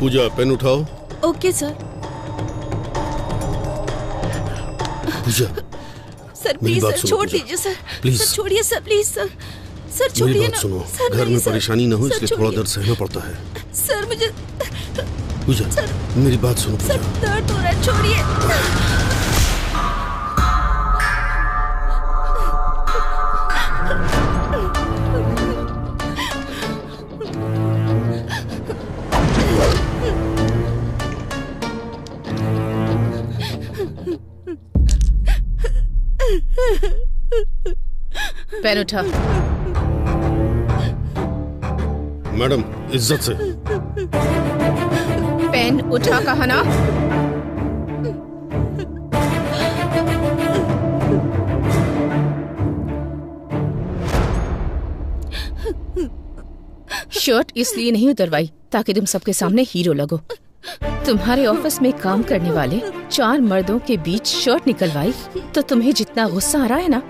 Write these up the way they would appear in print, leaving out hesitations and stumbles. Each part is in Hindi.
पूजा पेन उठाओ। Okay sir. Puja sir please sir छोड़ दीजिए सर। प्लीज सर छोड़िए सर, प्लीज सर। सर छोड़िए मेरी बात सुनो, घर में परेशानी ना हो इसलिए थोड़ा दर्द सहना पड़ता है। सर मुझे पूजा मेरी बात सुनो। सर दर्द हो रहा है, छोड़िए। पेन उठा। मैडम इज्जत से। पेन उठा कहा ना। शर्ट इसलिए नहीं उतरवाई ताकि तुम सबके सामने हीरो लगो। तुम्हारे ऑफिस में काम करने वाले 4 मर्दों के बीच शर्ट निकलवाई तो तुम्हें जितना गुस्सा आ रहा है ना,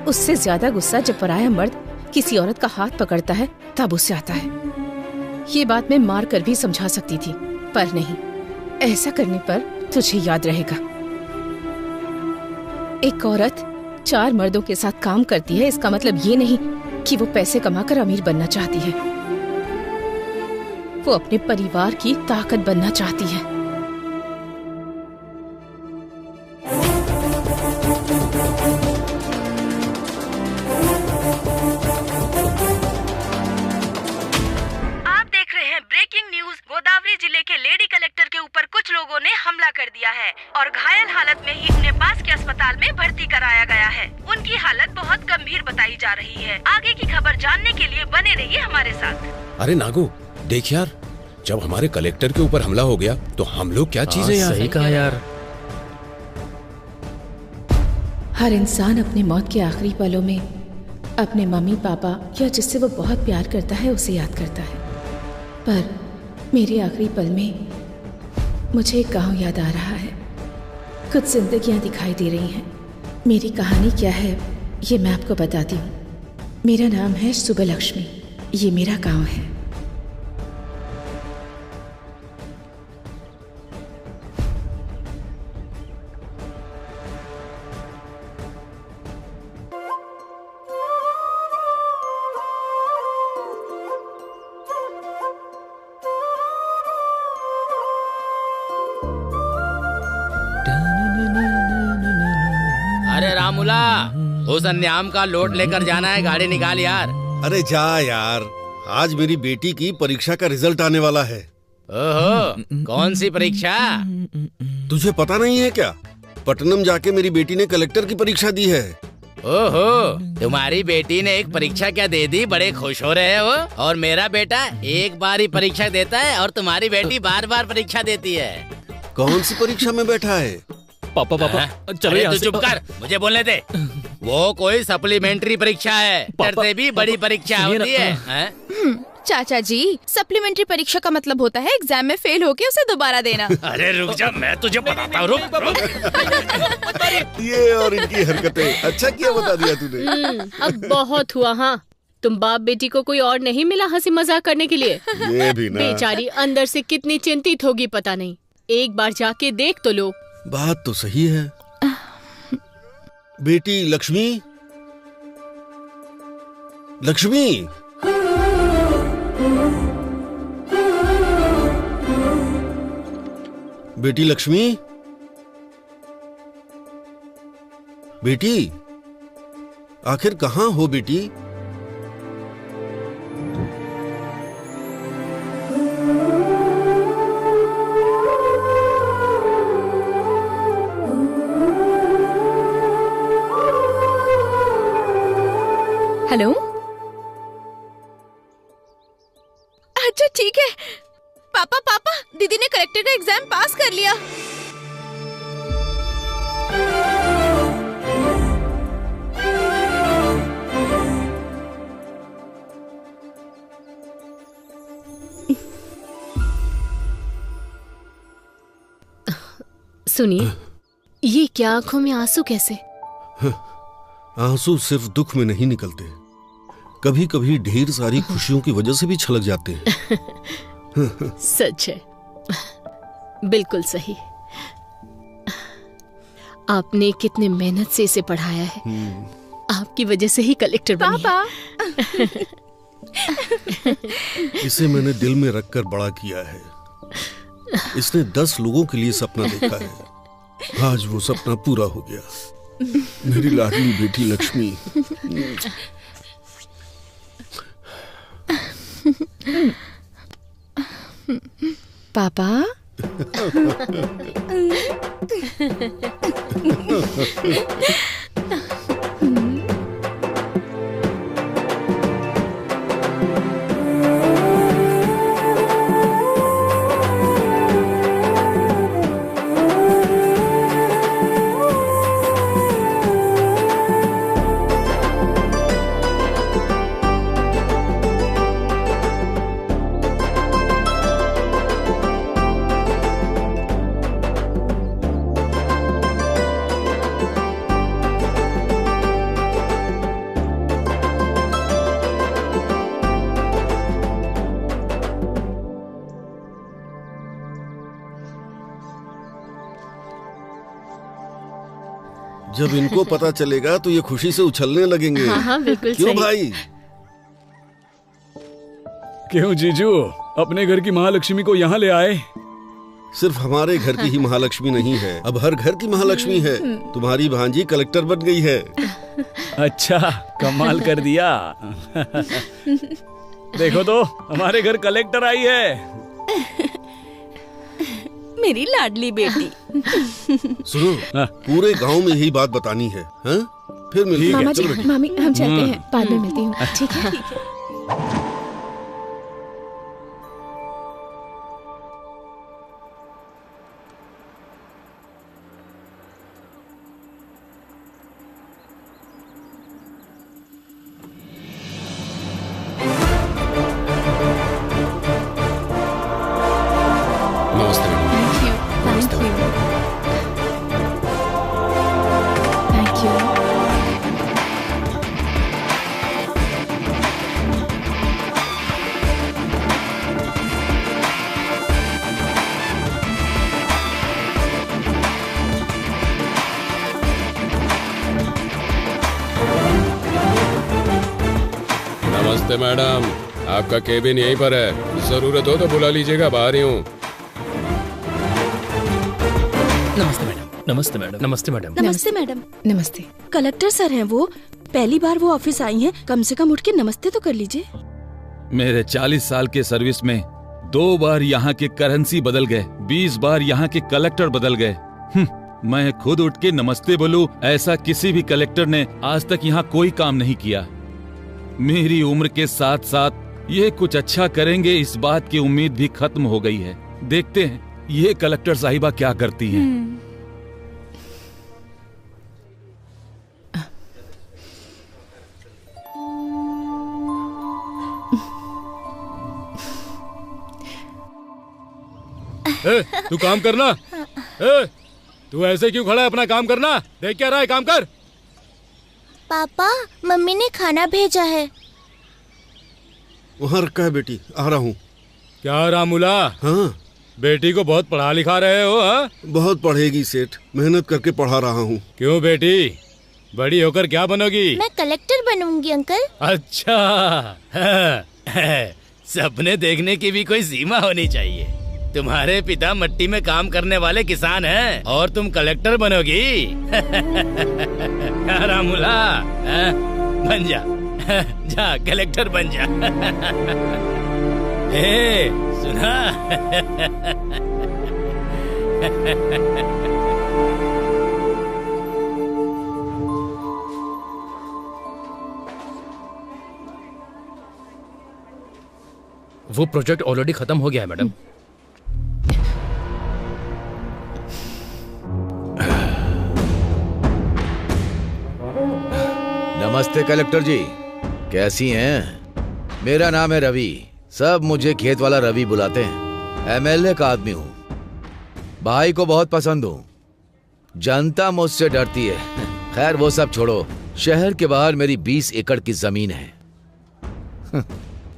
उससे ज्यादा गुस्सा जब पराया मर्द किसी औरत का हाथ पकड़ता है तब उससे आता है। ये बात मैं मार कर भी समझा सकती थी, पर नहीं, ऐसा करने पर तुझे याद रहेगा। एक औरत 4 मर्दों के साथ काम करती है, इसका मतलब ये नहीं कि वो पैसे कमाकर अमीर बनना चाहती है। वो अपने परिवार की ताकत बनना चाहती है। Breaking news. गोदावरी जिले के लेडी कलेक्टर के ऊपर कुछ लोगों ने हमला कर दिया है और घायल हालत में ही उन्हें पास के अस्पताल में भर्ती कराया गया है। उनकी हालत बहुत गंभीर बताई जा रही है। आगे की खबर जानने के लिए बने रहिए हमारे साथ। अरे नागू देख यार, जब हमारे कलेक्टर के ऊपर हमला हो गया तो हम लोग क्या चीजें यार। सही कहा यार। हर इंसान अपने मौत के आखिरी पलों में अपने मम्मी पापा या जिससे वो बहुत प्यार करता है उसे याद करता है। पर मेरे आखिरी पल में मुझे एक गांव याद आ रहा है। कुछ जिंदगियां दिखाई दे रही हैं। मेरी कहानी क्या है ये मैं आपको बताती हूँ। मेरा नाम है सुबलक्ष्मी। ये मेरा गांव है। अरे रामुला, उस अन्याम का लोट लेकर जाना है, गाड़ी निकाल यार। अरे जा यार, आज मेरी बेटी की परीक्षा का रिजल्ट आने वाला है। ओहो, कौन सी परीक्षा? तुझे पता नहीं है क्या? पटनम जाके मेरी बेटी ने कलेक्टर की परीक्षा दी है। ओहो, तुम्हारी बेटी ने एक परीक्षा क्या दे दी, बड़े खुश हो रहे हो। और मेरा बेटा एक बार ही परीक्षा देता है और तुम्हारी बेटी बार बार परीक्षा देती है। कौन सी परीक्षा में बैठा है? पापा चलो यहाँ से। चुप कर, मुझे बोलने दे। वो कोई सप्लीमेंट्री परीक्षा है, डरते भी बड़ी परीक्षा होती है। चाचा जी, सप्लीमेंट्री परीक्षा का मतलब होता है एग्जाम में फेल होके उसे दोबारा देना। अरे रुक जा, मैं तुझे बताता हूँ। रुक। ये और इनकी हरकतें। अच्छा किया बता दिया तूने। अब बहुत हुआ। हाँ, तुम बाप बेटी को कोई और नहीं मिला हंसी मजाक करने के लिए? ये भी ना। बेचारी अंदर से कितनी चिंतित होगी पता नहीं। एक बार जाके देख तो लो। बात तो सही है। बेटी लक्ष्मी, लक्ष्मी, बेटी लक्ष्मी, बेटी आखिर कहाँ हो बेटी? हेलो। अच्छा ठीक है। पापा पापा, दीदी ने कलेक्टर का एग्जाम पास कर लिया। सुनिए, ये क्या आंखों में आंसू कैसे? आंसू सिर्फ दुख में नहीं निकलते, कभी कभी ढेर सारी खुशियों की वजह से भी छलक जाते हैं। सच है, बिल्कुल सही। आपने कितने मेहनत से इसे पढ़ाया है। आपकी वजह से ही कलेक्टर बनी है। इसे मैंने दिल में रखकर बड़ा किया है। इसने 10 लोगों के लिए सपना देखा है। आज वो सपना पूरा हो गया। मेरी लाडली बेटी लक्ष्मी। पापा। जब इनको पता चलेगा तो ये खुशी से उछलने लगेंगे। हाँ, बिल्कुल क्यों सही। भाई? क्यों जीजू, अपने घर की महालक्ष्मी को यहाँ ले आए? सिर्फ हमारे घर की ही महालक्ष्मी नहीं है, अब हर घर की महालक्ष्मी है। तुम्हारी भांजी कलेक्टर बन गई है। अच्छा, कमाल कर दिया। देखो तो, हमारे घर कलेक्टर आई है। मेरी लाडली बेटी। सुनो, पूरे गांव में यही बात बतानी है। हाँ? फिर मिलते हैं। मामा जी, चलो बेटी। मामी, हम चलते हैं, बाद में मिलती हूँ। ठीक है। नमस्ते मैडम। Thank you. नमस्ते मैडम, आपका केबिन यहीं पर है। जरूरत हो तो बुला लीजिएगा, बाहर ही हूँ। नमस्ते मैडम। नमस्ते मैडम। नमस्ते मैडम। नमस्ते मैडम। नमस्ते। कलेक्टर सर हैं वो। पहली बार वो ऑफिस आई हैं, कम से कम उठ के नमस्ते तो कर लीजिए। मेरे 40 साल के सर्विस में 2 बार यहाँ के करेंसी बदल गए, 20 बार यहाँ के कलेक्टर बदल गए। मैं खुद उठ के नमस्ते बोलूं, ऐसा किसी भी कलेक्टर ने आज तक यहाँ कोई काम नहीं किया। मेरी उम्र के साथ साथ ये कुछ अच्छा करेंगे, इस बात की उम्मीद भी खत्म हो गई है। देखते हैं ये कलेक्टर साहिबा क्या करती हैं। तू काम करना। तू ऐसे क्यों खड़ा है? अपना काम करना। देख क्या रहा है, काम कर। पापा, मम्मी ने खाना भेजा है। वहाँ रखा है बेटी, आ रहा हूँ। क्या रामूला? हाँ, बेटी को बहुत पढ़ा लिखा रहे हो? हाँ, बहुत पढ़ेगी सेठ, मेहनत करके पढ़ा रहा हूँ। क्यों बेटी, बड़ी होकर क्या बनोगी? मैं कलेक्टर बनूंगी अंकल। अच्छा, सपने देखने की भी कोई सीमा होनी चाहिए। तुम्हारे पिता मिट्टी में काम करने वाले किसान हैं और तुम कलेक्टर बनोगी। रामूला, बन जा, जा कलेक्टर बन जा। ए, सुना? वो प्रोजेक्ट ऑलरेडी खत्म हो गया है मैडम। नमस्ते कलेक्टर जी, कैसी हैं? मेरा नाम है रवि, सब मुझे खेत वाला रवि बुलाते हैं। एमएलए का आदमी हूँ, भाई को बहुत पसंद हूँ। जनता मुझसे डरती है। खैर वो सब छोड़ो, शहर के बाहर मेरी 20 एकड़ की जमीन है।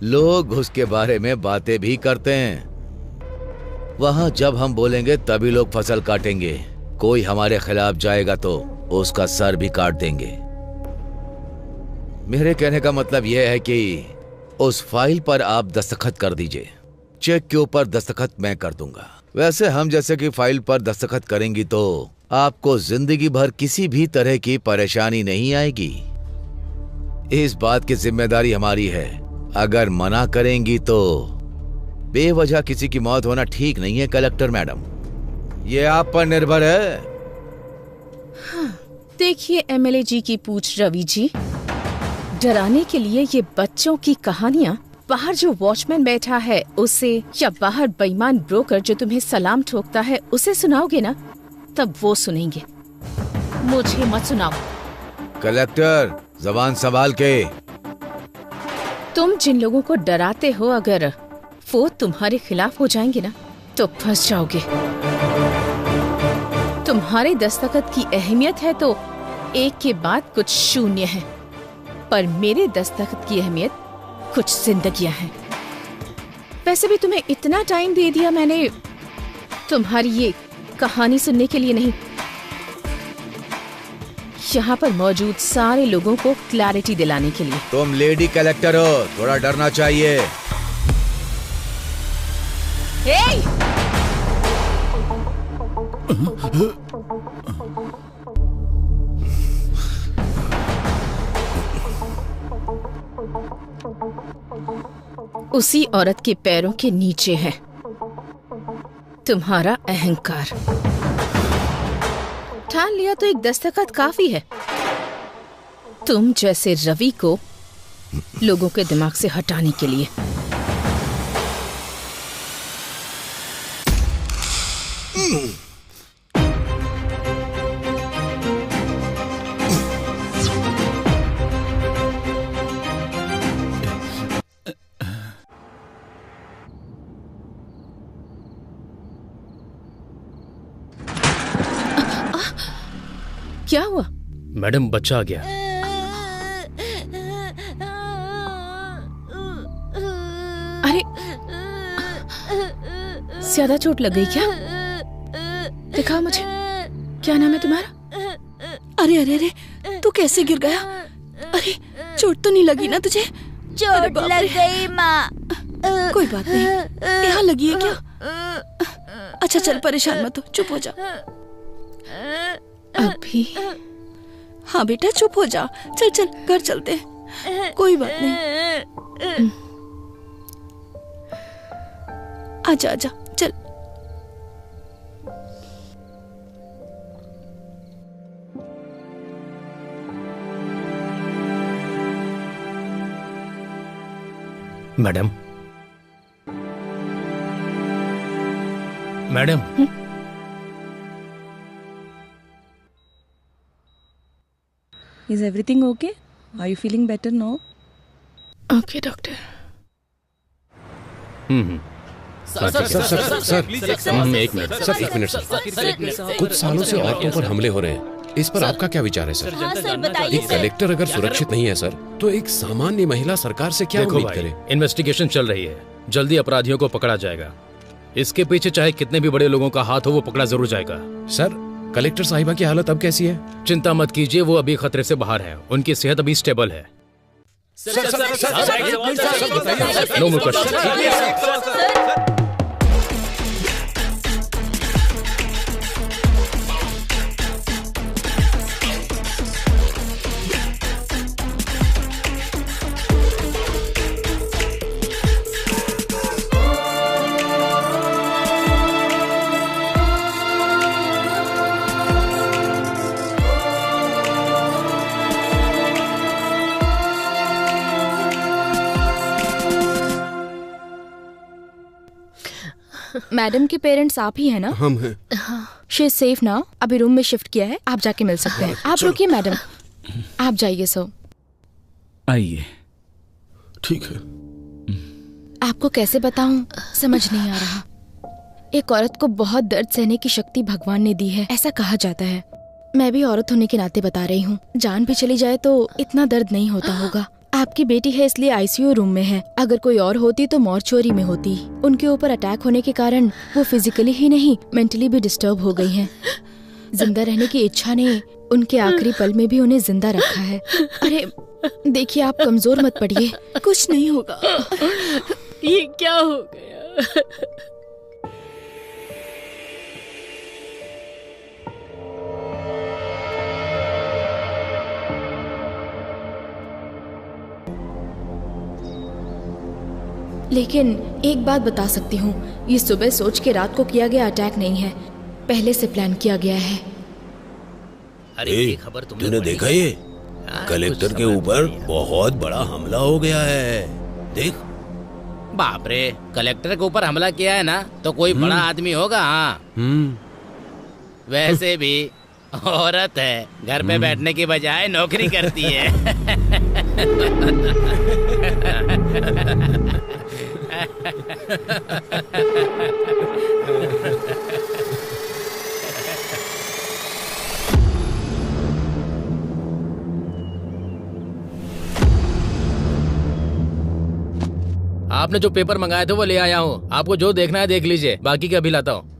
लोग उसके बारे में बातें भी करते हैं। वहाँ जब हम बोलेंगे तभी लोग फसल काटेंगे। कोई हमारे खिलाफ जाएगा तो उसका सर भी काट देंगे। मेरे कहने का मतलब यह है कि उस फाइल पर आप दस्तखत कर दीजिए। चेक के ऊपर दस्तखत मैं कर दूंगा। वैसे हम जैसे कि फाइल पर दस्तखत करेंगी तो आपको जिंदगी भर किसी भी तरह की परेशानी नहीं आएगी। इस बात की जिम्मेदारी हमारी है। अगर मना करेंगी तो बेवजह किसी की मौत होना ठीक नहीं है कलेक्टर मैडम। ये आप पर निर्भर है। हाँ, देखिए एमएलए जी की पूछ रवि जी, डराने के लिए ये बच्चों की कहानियाँ बाहर जो वॉचमैन बैठा है उसे, या बाहर बेईमान ब्रोकर जो तुम्हें सलाम ठोकता है उसे सुनाओगे ना, तब वो सुनेंगे। मुझे मत सुनाओ। कलेक्टर जबान संभाल के। तुम जिन लोगों को डराते हो, अगर वो तुम्हारे खिलाफ हो जाएंगे ना तो फंस जाओगे। तुम्हारे दस्तखत की अहमियत है तो एक के बाद कुछ शून्य है, पर मेरे दस्तखत की अहमियत कुछ जिंदगियां हैं। वैसे भी तुम्हें इतना टाइम दे दिया मैंने तुम्हारी ये कहानी सुनने के लिए नहीं, यहाँ पर मौजूद सारे लोगों को क्लैरिटी दिलाने के लिए। तुम लेडी कलेक्टर हो, थोड़ा डरना चाहिए। उसी औरत के पैरों के नीचे है तुम्हारा अहंकार। ठान लिया तो एक दस्तखत काफी है तुम जैसे रवि को लोगों के दिमाग से हटाने के लिए। क्या हुआ? मैडम बच्चा आ गया। अरे ज्यादा चोट लग गई क्या? दिखाओ मुझे, क्या नाम है तुम्हारा? अरे अरे अरे, तू कैसे गिर गया? अरे चोट तो नहीं लगी ना तुझे? चोट लग गई माँ। कोई बात नहीं, यहाँ लगी है क्या? अच्छा चल, परेशान मत हो, चुप हो जा। अभी? हाँ बेटा चुप हो जा। चल चल घर चलते हैं, कोई बात नहीं। आजा आजा चल। Madam, madam. Is everything okay? Are you feeling better now? Okay, doctor. Sir, एक मिनट सर। कुछ सालों से औरतों पर हमले हो रहे हैं, इस पर आपका क्या विचार है सर? हाँ सर, बताइए एक कलेक्टर अगर सुरक्षित नहीं है सर, तो एक सामान्य महिला सरकार से क्या उम्मीद करे? इन्वेस्टिगेशन चल रही है, जल्दी अपराधियों को पकड़ा जाएगा। इसके पीछे चाहे कितने भी बड़े लोगों का हाथ हो, वो पकड़ा जरूर जाएगा। सर, कलेक्टर साहिबा की हालत अब कैसी है? चिंता मत कीजिए, वो अभी खतरे से बाहर हैं। उनकी सेहत अभी स्टेबल है। No more question. मैडम के पेरेंट्स आप ही हैं ना? हम हैं। शी इज सेफ ना? अभी रूम में शिफ्ट किया है, आप जाके मिल सकते हैं। आप रुकिए मैडम, आप जाइए। सो आइए। ठीक है। आपको कैसे बताऊं, समझ नहीं आ रहा। एक औरत को बहुत दर्द सहने की शक्ति भगवान ने दी है, ऐसा कहा जाता है। मैं भी औरत होने के नाते बता रही हूँ, जान भी चली जाए तो इतना दर्द नहीं होता होगा। आपकी बेटी है इसलिए आईसीयू रूम में है। अगर कोई और होती तो मॉर्चुरी में होती। उनके ऊपर अटैक होने के कारण वो फिजिकली ही नहीं मेंटली भी डिस्टर्ब हो गई हैं। जिंदा रहने की इच्छा ने उनके आखिरी पल में भी उन्हें जिंदा रखा है। अरे देखिए, आप कमजोर मत पड़िए, कुछ नहीं होगा। ये क्या हो गया? लेकिन एक बात बता सकती हूँ, ये सुबह सोच के रात को किया गया अटैक नहीं है, पहले से प्लान किया गया है। अरे ये खबर तूने देखा ये? कलेक्टर के ऊपर बहुत बड़ा हमला हो गया है, देख। बाप रे, कलेक्टर के ऊपर हमला किया है ना, तो कोई बड़ा आदमी होगा। हाँ वैसे भी औरत है, घर पे बैठने की बजाय नौकरी करती है। आपने जो पेपर मंगाए थे वो ले आया हूँ। आपको जो देखना है देख लीजिए, बाकी का अभी लाता हूँ।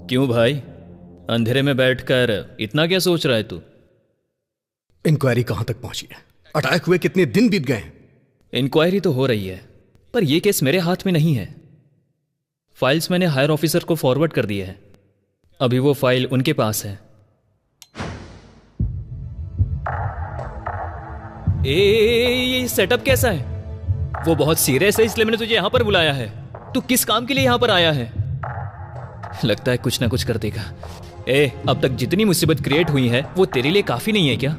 क्यों भाई, अंधेरे में बैठकर इतना क्या सोच रहा है तू? इंक्वायरी कहां तक पहुंची है? अटैक हुए कितने दिन बीत गए? इंक्वायरी तो हो रही है, पर यह केस मेरे हाथ में नहीं है। फाइल्स मैंने हायर ऑफिसर को फॉरवर्ड कर दिए हैं, अभी वो फाइल उनके पास है। ये सेटअप कैसा है? वो बहुत सीरियस है, इसलिए मैंने तुझे यहां पर बुलाया है। तू किस काम के लिए यहां पर आया है? लगता है कुछ ना कुछ कर देगा। अब तक जितनी मुसीबत क्रिएट हुई है वो तेरे लिए काफी नहीं है क्या?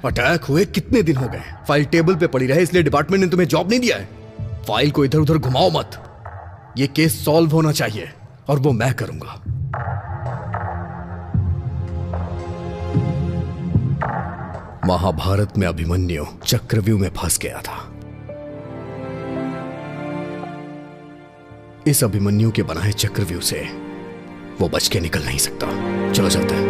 अटैक हुए कितने दिन हो गए? फाइल टेबल पे पड़ी रहे इसलिए डिपार्टमेंट ने तुम्हें जॉब नहीं दिया है। फाइल को इधर उधर घुमाओ मत। ये केस सॉल्व होना चाहिए और वो मैं करूंगा। महाभारत में अभिमन्यु चक्रव्यूह में फंस गया था। इस अभिमन्यु के बनाए चक्रव्यूह से वो बच के निकल नहीं सकता। चलो चलते हैं।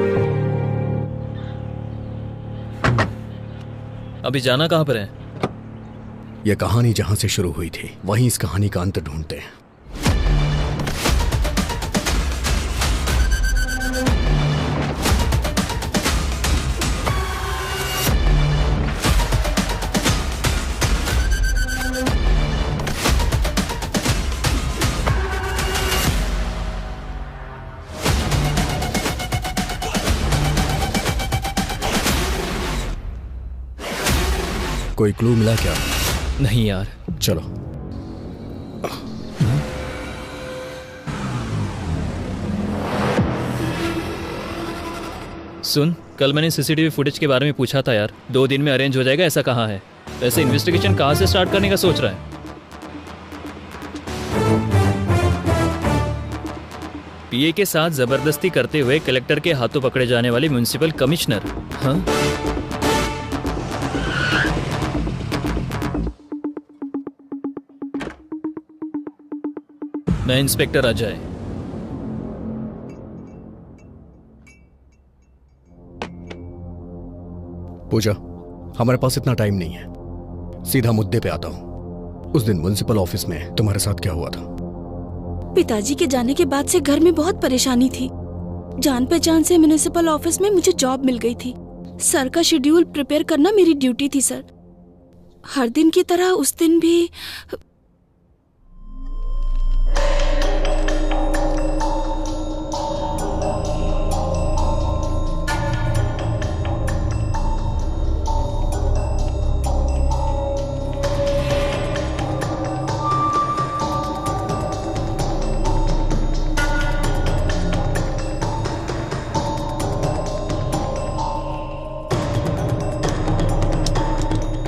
अभी जाना कहां पर है? यह कहानी जहां से शुरू हुई थी वहीं इस कहानी का अंत ढूंढते हैं। कोई क्लू मिला क्या? नहीं यार। चलो। सुन, कल मैंने सीसीटीवी फुटेज के बारे में पूछा था यार। 2 दिन में अरेंज हो जाएगा ऐसा कहा है। वैसे इन्वेस्टिगेशन कहां से स्टार्ट करने का सोच रहा है? पीए के साथ जबरदस्ती करते हुए कलेक्टर के हाथों पकड़े जाने वाले म्युनिसिपल कमिश्नर। हाँ, मैं इंस्पेक्टर अजय। पूजा, हमारे पास इतना टाइम नहीं है, सीधा मुद्दे पे आता हूँ। उस दिन म्युनिसिपल ऑफिस में तुम्हारे साथ क्या हुआ था? पिताजी के जाने के बाद से घर में बहुत परेशानी थी। जान पहचान से म्युनिसिपल ऑफिस में मुझे जॉब मिल गई थी। सर का शेड्यूल प्रिपेयर करना मेरी ड्यूटी थी सर। हर दिन की तरह उस दिन भी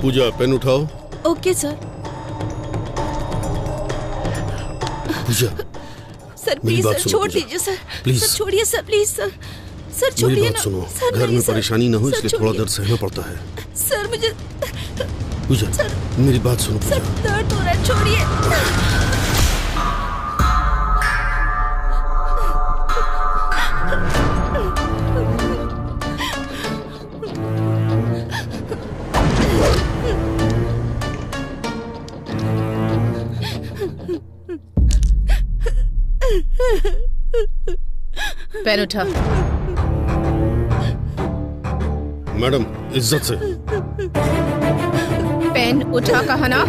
पूजा पेन उठाओ। Okay sir. Puja sir please sir छोड़ दीजिए सर। प्लीज सर छोड़िए सर, प्लीज सर। सर छोड़िए मेरी ना। बात सुनो, सर घर नहीं, में सर। परेशानी ना हो सर, इसलिए थोड़ा छोड़िए। दर्द सहना पड़ता है। सर मुझे पूजा मेरी बात सुनो। सर दर्द हो रहा है, छोड़िए। पेन उठा। मैडम इज्जत से। पेन उठा कहा ना।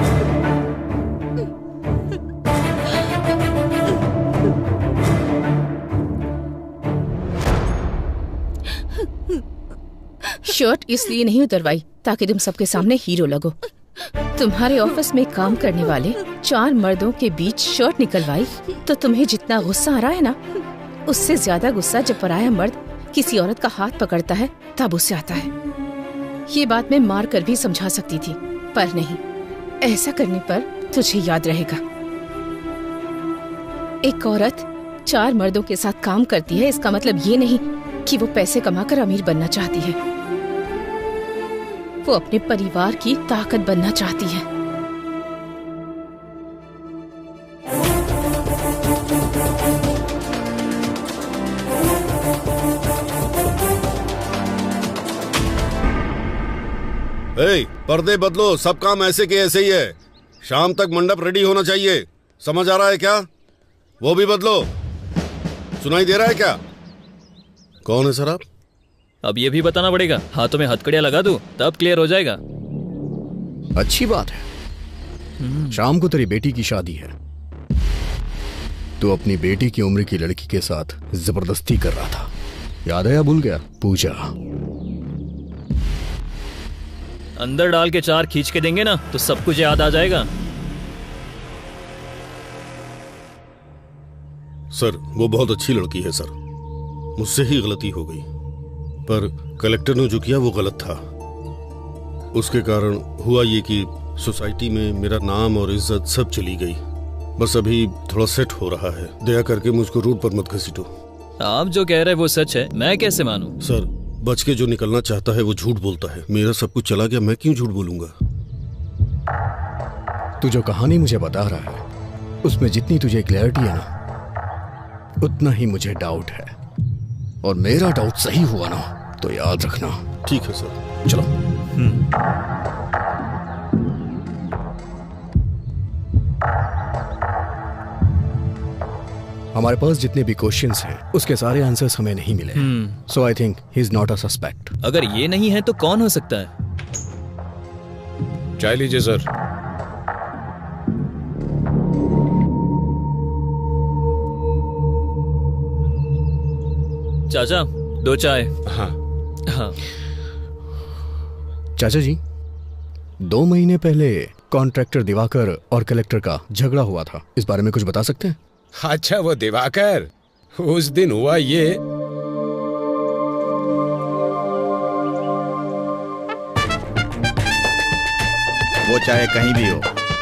शर्ट इसलिए नहीं उतरवाई ताकि तुम सबके सामने हीरो लगो। तुम्हारे ऑफिस में काम करने वाले 4 मर्दों के बीच शर्ट निकलवाई तो तुम्हें जितना गुस्सा आ रहा है ना, उससे ज्यादा गुस्सा जब पराया मर्द किसी औरत का हाथ पकड़ता है तब उससे आता है। ये बात मैं मार कर भी समझा सकती थी, पर नहीं, ऐसा करने पर तुझे याद रहेगा। एक औरत 4 मर्दों के साथ काम करती है, इसका मतलब ये नहीं कि वो पैसे कमाकर अमीर बनना चाहती है। वो अपने परिवार की ताकत बनना चाहती है। पर्दे बदलो, सब काम ऐसे के ऐसे ही है। शाम तक मंडप रेडी होना चाहिए, समझ आ रहा है क्या? वो भी बदलो। सुनाई दे रहा है क्या? कौन है सर आप? अब ये भी बताना पड़ेगा। हाथों में हथकड़ियां लगा दूं तब क्लियर हो जाएगा। अच्छी बात है। शाम को तेरी बेटी की शादी है। तू अपनी बेटी की उम्र की लड़की के साथ जबरदस्ती कर रहा था, याद है या भूल गया? पूजा अंदर डाल के 4 खींच के देंगे ना तो सब कुछ याद आ जाएगा। सर वो बहुत अच्छी लड़की है सर, मुझसे ही गलती हो गई, पर कलेक्टर ने जो किया वो गलत था। उसके कारण हुआ ये कि सोसाइटी में मेरा नाम और इज्जत सब चली गई। बस अभी थोड़ा सेट हो रहा है। दया करके मुझको रोड पर मत घसीटो। आप जो कह रहे हैं वो सच है, मैं कैसे मानूं? सर बच के जो निकलना चाहता है वो झूठ बोलता है। मेरा सब कुछ चला गया, मैं क्यों झूठ बोलूंगा? तू जो कहानी मुझे बता रहा है उसमें जितनी तुझे क्लैरिटी है ना, उतना ही मुझे डाउट है। और मेरा डाउट सही हुआ ना तो याद रखना। ठीक है सर, चलो। हमारे पास जितने भी क्वेश्चंस हैं उसके सारे आंसर्स हमें नहीं मिले। So I think he is not a suspect. अगर ये नहीं है तो कौन हो सकता है? चाय लीजिए सर। चाचा 2 चाय। हाँ हाँ। चाचा जी, 2 महीने पहले कॉन्ट्रैक्टर दिवाकर और कलेक्टर का झगड़ा हुआ था, इस बारे में कुछ बता सकते हैं? अच्छा वो दिवाकर, उस दिन हुआ ये। वो चाहे कहीं भी हो,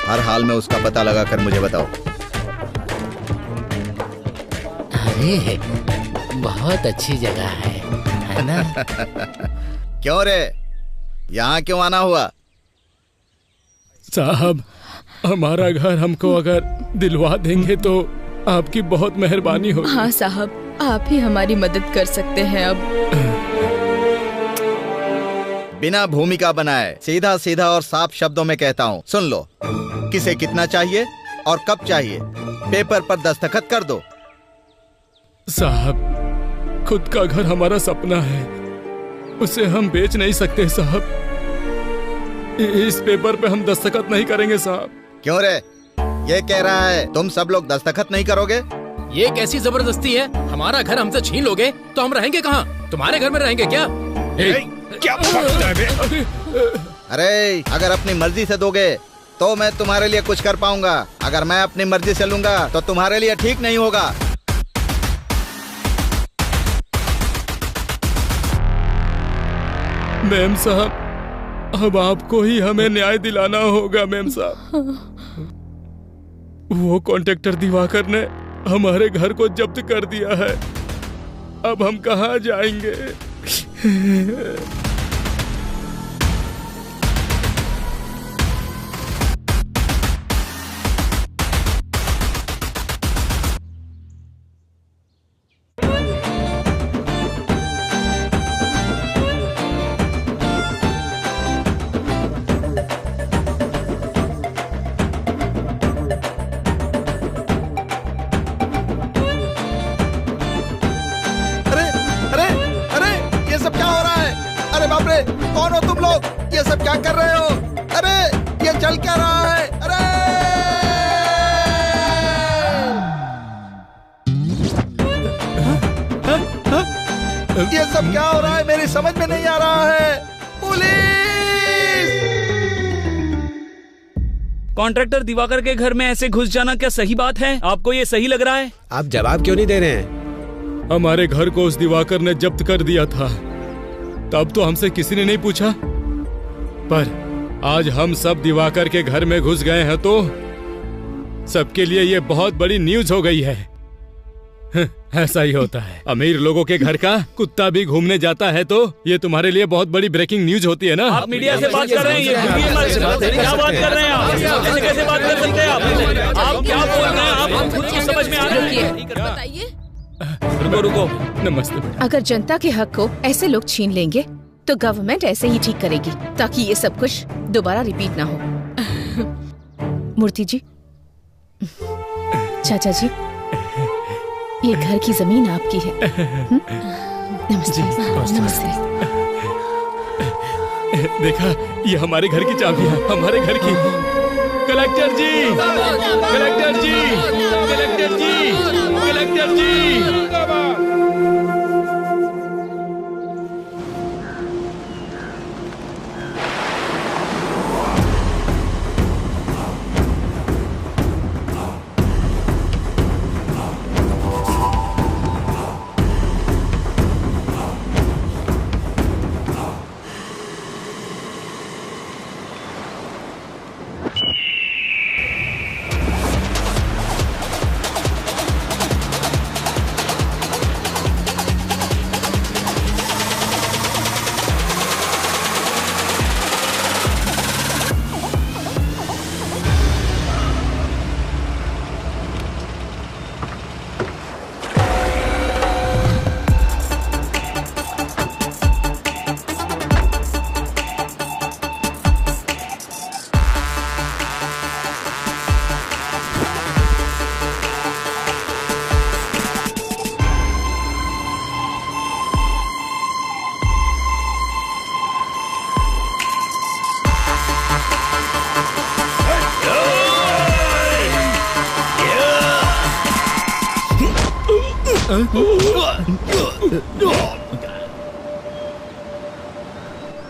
हर हाल में उसका पता लगाकर मुझे बताओ। अरे बहुत अच्छी जगह है ना? क्यों रे, यहाँ क्यों आना हुआ? साहब हमारा घर हमको अगर दिलवा देंगे तो आपकी बहुत मेहरबानी होगी। हाँ साहब, आप ही हमारी मदद कर सकते हैं। अब बिना भूमिका बनाए सीधा सीधा और साफ शब्दों में कहता हूँ, सुन लो। किसे कितना चाहिए और कब चाहिए, पेपर पर दस्तखत कर दो। साहब, खुद का घर हमारा सपना है, उसे हम बेच नहीं सकते साहब। इस पेपर पे हम दस्तखत नहीं करेंगे साहब। क्यों रे, ये कह रहा है तुम सब लोग दस्तखत नहीं करोगे? ये कैसी जबरदस्ती है? हमारा घर हमसे छीन लोगे तो हम रहेंगे कहाँ? तुम्हारे घर में रहेंगे क्या? क्या अरे अगर अपनी मर्जी से दोगे तो मैं तुम्हारे लिए कुछ कर पाऊंगा, अगर मैं अपनी मर्जी से लूंगा तो तुम्हारे लिए ठीक नहीं होगा। मैम साहब, अब आपको ही हमें न्याय दिलाना होगा मैम साहब। वो कॉन्ट्रैक्टर दिवाकर ने हमारे घर को जब्त कर दिया है, अब हम कहाँ जाएंगे? कौन हो तुम लोग? ये सब क्या कर रहे हो? अरे ये चल क्या रहा है? अरे ये सब क्या हो रहा है? मेरी समझ में नहीं आ रहा है। पुलिस! कॉन्ट्रैक्टर दिवाकर के घर में ऐसे घुस जाना क्या सही बात है? आपको ये सही लग रहा है? आप जवाब क्यों नहीं दे रहे हैं? हमारे घर को उस दिवाकर ने जब्त कर दिया था, तब तो हमसे किसी ने नहीं पूछा, पर आज हम सब दिवाकर के घर में घुस गए हैं तो सबके लिए ये बहुत बड़ी न्यूज हो गई है। ऐसा ही होता है, अमीर लोगों के घर का कुत्ता भी घूमने जाता है तो ये तुम्हारे लिए बहुत बड़ी ब्रेकिंग न्यूज होती है ना। आप मीडिया से बात कर रहे हैं, क्या बात कर रहे हैं आप? ऐसे कैसे बात कर सकते हैं आप क्या बोल रहे हैं? आप खुद को समझ में आ रही है? बताइए। रुको नमस्ते। अगर जनता के हक को ऐसे लोग छीन लेंगे तो गवर्नमेंट ऐसे ही ठीक करेगी ताकि ये सब कुछ दोबारा रिपीट ना हो। मूर्ति जी, चाचा जी, ये घर की जमीन आपकी है। नमस्ते। नमस्ते। देखा, ये हमारे घर की चाबी है, हमारे घर की। कलेक्टर जी, कलेक्टर जी, कलेक्टर जी, कलेक्टर जी।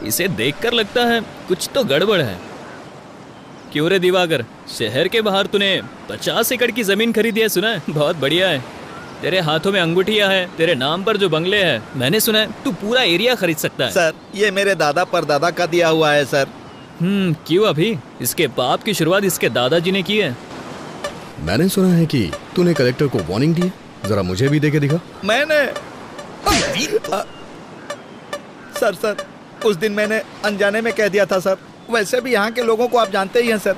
इसे देखकर लगता है कुछ तो गड़बड़ है। क्यों रे दिवाकर, शहर के बाहर तूने 50 एकड़ की जमीन खरीदी है, सुना है? बहुत बढ़िया है। तेरे हाथों में अंगूठियां हैं, तेरे नाम पर जो बंगले हैं, मैंने सुना है तू पूरा एरिया खरीद सकता है। सर, ये मेरे दादा परदादा का दिया हुआ है सर। क्यों अभी? इसके बाप की शुरुआत इसके दादाजी ने की है। मैंने सुना है कि तूने कलेक्टर को वार्निंग दी है, जरा मुझे भी दे के दिखा। मैंने सर उस दिन मैंने अनजाने में कह दिया था सर। वैसे भी यहाँ के लोगों को आप जानते ही हैं सर,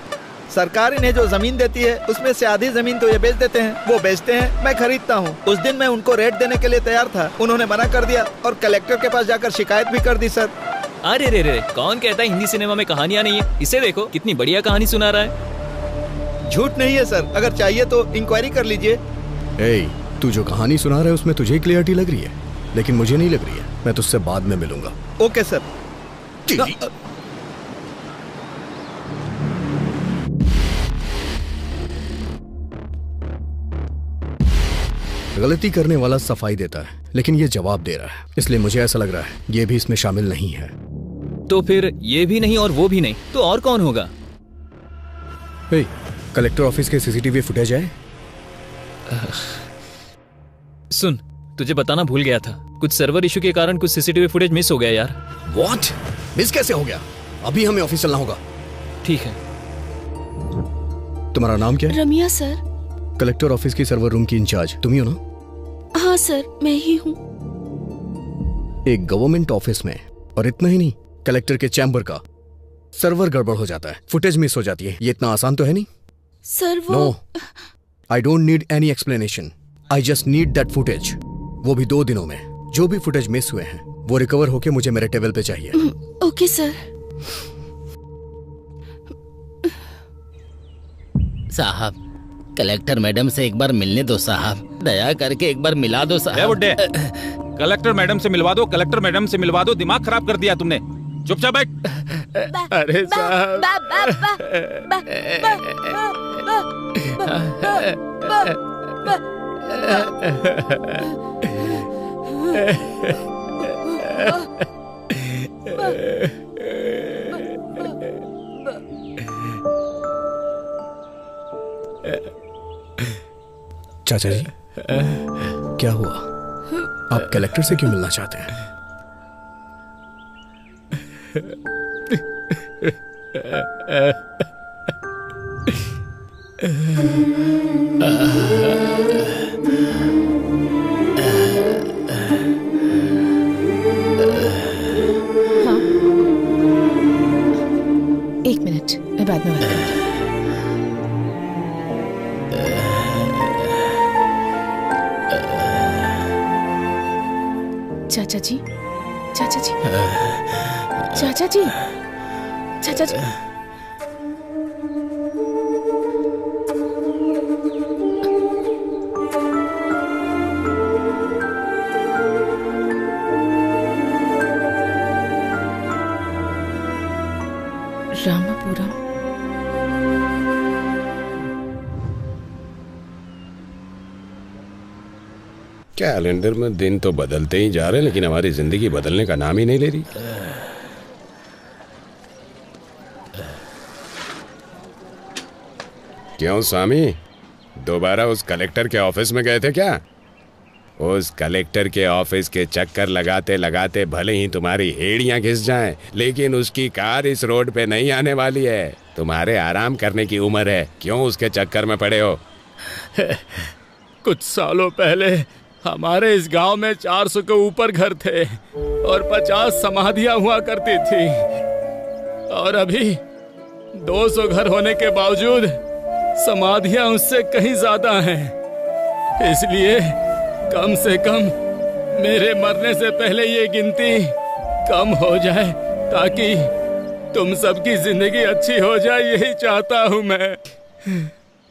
सरकार इन्हें जो जमीन देती है उसमें से आधी जमीन तो ये बेच देते हैं, वो बेचते हैं, मैं खरीदता हूँ। उस दिन मैं उनको रेट देने के लिए तैयार था, उन्होंने मना कर दिया और कलेक्टर के पास जाकर शिकायत भी कर दी सर। अरे रे रे, कौन कहता है हिंदी सिनेमा में कहानियां नहीं है? इसे देखो, कितनी बढ़िया कहानी सुना रहा है। झूठ नहीं है सर, अगर चाहिए तो इंक्वायरी कर लीजिए। ए, तू जो कहानी सुना रहा है उसमें तुझे क्लियरिटी लग रही है, लेकिन मुझे नहीं लग रही है। मैं तुझसे बाद में मिलूंगा। Okay sir. गलती करने वाला सफाई देता है, लेकिन ये जवाब दे रहा है, इसलिए मुझे ऐसा लग रहा है ये भी इसमें शामिल नहीं है। तो फिर ये भी नहीं और वो भी नहीं, तो और कौन होगा? कलेक्टर ऑफिस के सीसीटीवी फुटेज है? सुन, तुझे बताना भूल गया था, कुछ सर्वर इशू के कारण कुछ सीसीटीवी फुटेज मिस हो गया यार। व्हाट? मिस कैसे हो गया? अभी हमें ऑफिस चलना होगा। ठीक है। तुम्हारा नाम क्या है? रमिया सर। कलेक्टर ऑफिस की सर्वर रूम की इंचार्ज तुम ही हो ना? हाँ सर, मैं ही हूँ। एक गवर्नमेंट ऑफिस में, और इतना ही नहीं, कलेक्टर के चैम्बर का सर्वर गड़बड़ हो जाता है, फुटेज मिस हो जाती है, ये इतना आसान तो है नहीं। सर वो no, I don't need any explanation, I just need that footage. वो भी 2 दिनों में। जो भी फुटेज मिस हुए हैं वो रिकवर होके मुझे मेरे टेबल पे चाहिए। Okay sir. साहब, कलेक्टर मैडम से एक बार मिलने दो साहब, दया करके एक बार मिला दो साहब। बुड्ढे, कलेक्टर मैडम से मिलवा दो, कलेक्टर मैडम से मिलवा दो, दिमाग खराब कर दिया तुमने। चुपचाप बैठ। अरे साहब, चाचा जी, क्या हुआ? आप कलेक्टर से क्यों मिलना चाहते हैं? हाँ, 1 मिनट, मैं बाद में बात करूंगी। चाचा जी, चाचा जी, चाचा जी, चाचा जी। रामापुरम। कैलेंडर में दिन तो बदलते ही जा रहे हैं, लेकिन हमारी जिंदगी बदलने का नाम ही नहीं ले रही। क्यों स्वामी, दोबारा उस कलेक्टर के ऑफिस में गए थे क्या? उस कलेक्टर के ऑफिस के चक्कर लगाते लगाते भले ही तुम्हारी हेड़ियां घिस जाएं, लेकिन उसकी कार इस रोड पे नहीं आने वाली है। तुम्हारे आराम करने की उम्र है, क्यों उसके चक्कर में पड़े हो? कुछ सालों पहले हमारे इस गांव में 400 के ऊपर घर थे और 50 समाधियां हुआ करती थी, और अभी 200 घर होने के बावजूद समाधियां उससे कहीं ज्यादा हैं। इसलिए कम से कम मेरे मरने से पहले ये गिनती कम हो जाए, ताकि तुम सबकी जिंदगी अच्छी हो जाए, यही चाहता हूँ मैं।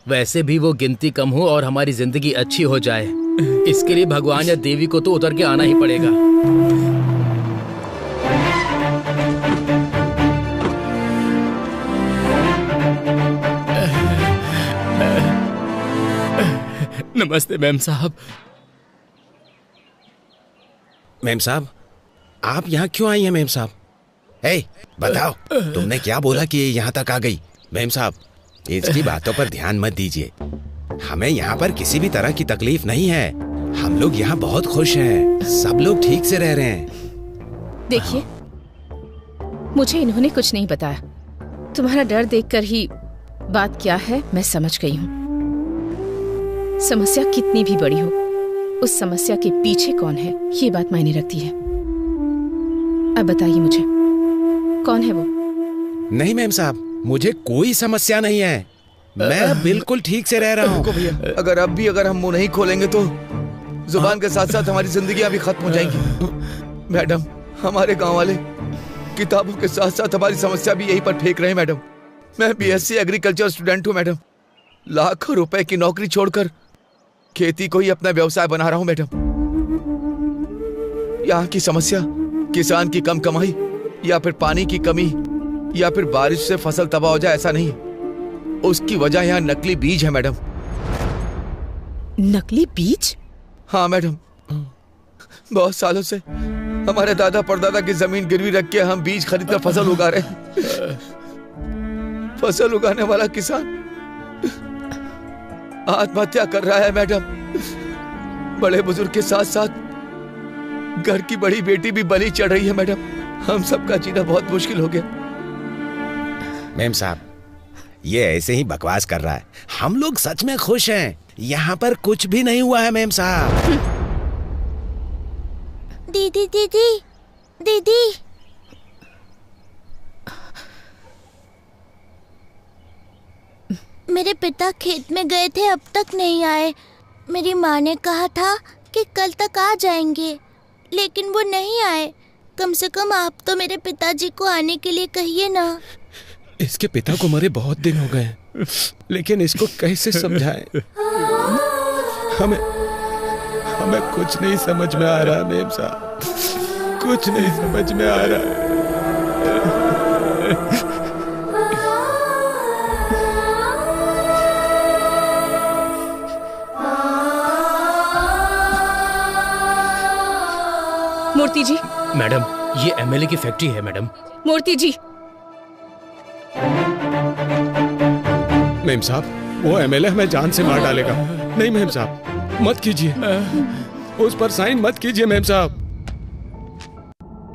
वैसे भी वो गिनती कम हो और हमारी जिंदगी अच्छी हो जाए, इसके लिए भगवान या देवी को तो उतर के आना ही पड़ेगा। नमस्ते मैम साहब। मैम साहब, आप यहाँ क्यों आई हैं मैम साहब? हे, बताओ, तुमने क्या बोला कि ये यहाँ तक आ गई? मैम साहब, इसकी बातों पर ध्यान मत दीजिए। हमें यहाँ पर किसी भी तरह की तकलीफ नहीं है। हम लोग यहाँ बहुत खुश हैं, सब लोग ठीक से रह रहे हैं। देखिए, मुझे इन्होंने कुछ नहीं बताया। तुम्हारा डर देखकर ही बात क्या है मैं समझ गई हूँ। समस्या कितनी भी बड़ी हो, उस समस्या के पीछे कौन है ये बात मायने रखती है। अब बताइए मुझे, कौन है वो? नहीं मैम साहब, मुझे कोई समस्या नहीं है, मैं बिल्कुल ठीक से रह रहा हूँ। भैया, अगर हम मुंह नहीं खोलेंगे तो जुबान के साथ साथ हमारी जिंदगियां भी खत्म हो जाएंगी। मैडम, हमारे गांव वाले किताबों के साथ साथ हमारी समस्या भी यहीं पर फेंक रहे हैं मैडम। मैं बीएससी एग्रीकल्चर स्टूडेंट हूँ मैडम। लाखों रुपए की नौकरी छोड़कर खेती को ही अपना व्यवसाय बना रहा हूँ मैडम। यहाँ की समस्या किसान की कम कमाई या फिर पानी की कमी या फिर बारिश से फसल तबाह हो जाए, ऐसा नहीं। उसकी वजह यहाँ नकली बीज है मैडम। नकली बीज? हाँ मैडम, बहुत सालों से हमारे दादा परदादा की जमीन गिरवी रख के हम बीज खरीदकर फसल उगा रहे हैं। फसल उगाने वाला किसान आत्महत्या कर रहा है मैडम। बड़े बुजुर्ग के साथ साथ घर की बड़ी बेटी भी बलि चढ़ रही है मैडम। हम सबका जीना बहुत मुश्किल हो गया। मेम साहब, ये ऐसे ही बकवास कर रहा है। हम लोग सच में खुश हैं। यहाँ पर कुछ भी नहीं हुआ है मेम साहब। दीदी दीदी दीदी, मेरे पिता खेत में गए थे, अब तक नहीं आए। मेरी माँ ने कहा था कि कल तक आ जाएंगे, लेकिन वो नहीं आए। कम से कम आप तो मेरे पिताजी को आने के लिए कहिए ना। इसके पिता को मरे बहुत दिन हो गए, लेकिन इसको कैसे समझाएं? हमें कुछ नहीं समझ में आ रहा मेम साहब, कुछ नहीं समझ में आ रहा। मूर्ति जी। मैडम, ये एमएलए की फैक्ट्री है मैडम। मूर्ति जी। मेम साहब, वो एमएलए हमें जान से मार डालेगा। नहीं मेम साहब, मत कीजिए, उस पर साइन मत कीजिए मेम साहब।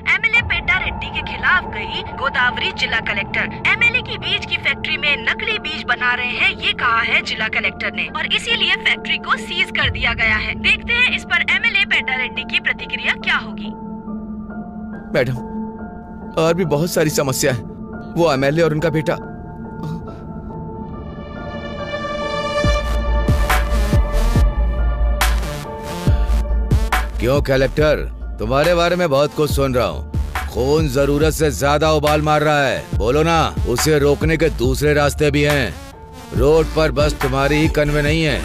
एमएलए पेड्डा रेड्डी के खिलाफ गई गोदावरी जिला कलेक्टर। एमएलए की बीज की फैक्ट्री में नकली बीज बना रहे हैं, ये कहा है जिला कलेक्टर ने, और इसीलिए फैक्ट्री को सीज कर दिया गया है। देखते हैं इस पर एमएलए पेड्डा रेड्डी की प्रतिक्रिया क्या होगी। मैडम, और भी बहुत सारी समस्या है। वो एमएलए और उनका बेटा क्यों कलेक्टर, तुम्हारे बारे में बहुत कुछ सुन रहा हूँ। खून जरूरत से ज्यादा उबाल मार रहा है, बोलो ना। उसे रोकने के दूसरे रास्ते भी हैं। रोड पर बस तुम्हारी ही कन्वे नहीं है,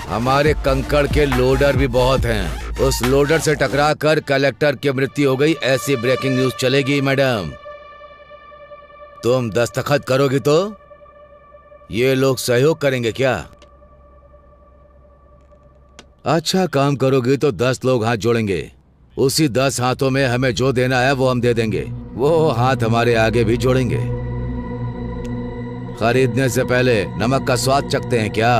हमारे कंकड़ के लोडर भी बहुत हैं। उस लोडर से टकरा कर कलेक्टर की मृत्यु हो गई, ऐसी ब्रेकिंग न्यूज चलेगी मैडम। तुम दस्तखत करोगी तो ये लोग सहयोग करेंगे क्या? अच्छा काम करोगी तो 10 लोग हाथ जोड़ेंगे। उसी 10 हाथों में हमें जो देना है वो हम दे देंगे। वो हाथ हमारे आगे भी जोड़ेंगे। खरीदने से पहले नमक का स्वाद चखते हैं क्या?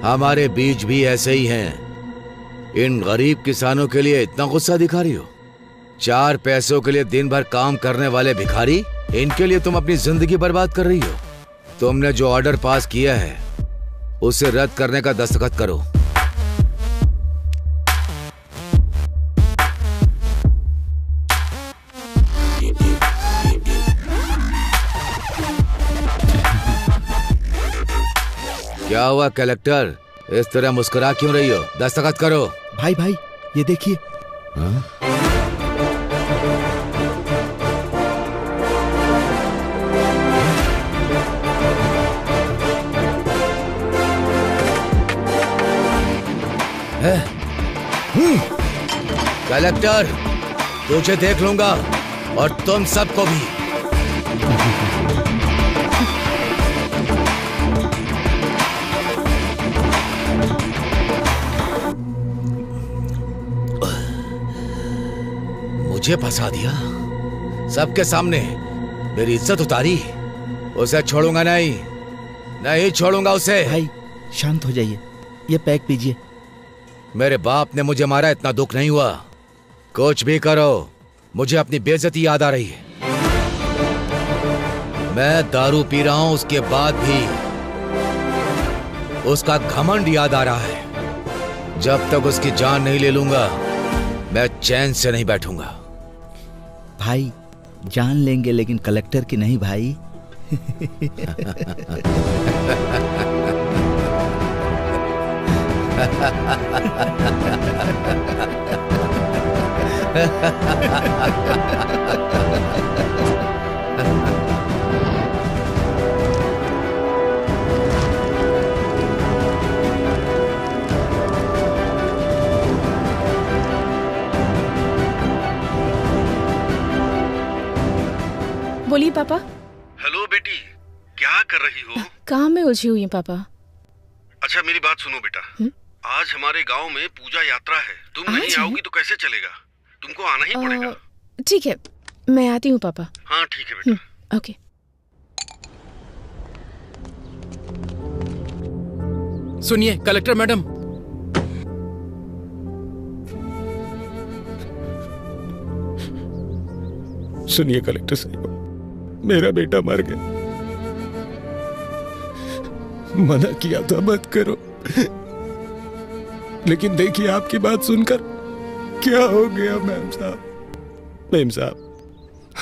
हमारे बीज भी ऐसे ही हैं। इन गरीब किसानों के लिए इतना गुस्सा दिखा रही हो? 4 पैसों के लिए दिन भर काम करने वाले भिखारी, इनके लिए तुम अपनी जिंदगी बर्बाद कर रही हो। तुमने जो ऑर्डर पास किया है उसे रद्द करने का दस्तखत करो। क्या हुआ कलेक्टर, इस तरह मुस्कुरा क्यों रही हो? दस्तखत करो। भाई भाई, ये देखिए। कलेक्टर, तुझे देख लूंगा और तुम सबको भी। मुझे फंसा दिया सबके सामने, मेरी इज्जत उतारी। उसे छोड़ूंगा नहीं, नहीं छोड़ूंगा उसे। भाई शांत हो जाइए, ये पैक पीजिए। मेरे बाप ने मुझे मारा, इतना दुख नहीं हुआ। कुछ भी करो, मुझे अपनी बेइज्जती याद आ रही है। मैं दारू पी रहा हूं, उसके बाद भी उसका घमंड याद आ रहा है। जब तक उसकी जान नहीं ले लूंगा मैं चैन से नहीं बैठूंगा। भाई जान लेंगे लेकिन कलेक्टर की नहीं भाई। बोलिए पापा। हेलो बेटी, क्या कर रही हो? काम में उलझी हुई है पापा। अच्छा मेरी बात सुनो बेटा, आज हमारे गांव में पूजा यात्रा है। तुम नहीं आओगी तो कैसे चलेगा? तुमको आना ही पड़ेगा। ठीक है, मैं आती हूँ पापा। हाँ ठीक है बेटा। ओके। सुनिए कलेक्टर मैडम, सुनिए कलेक्टर साहब, मेरा बेटा मर गया। मना किया था मत करो, लेकिन देखिए आपकी बात सुनकर क्या हो गया मेम साहब। मेम साहब,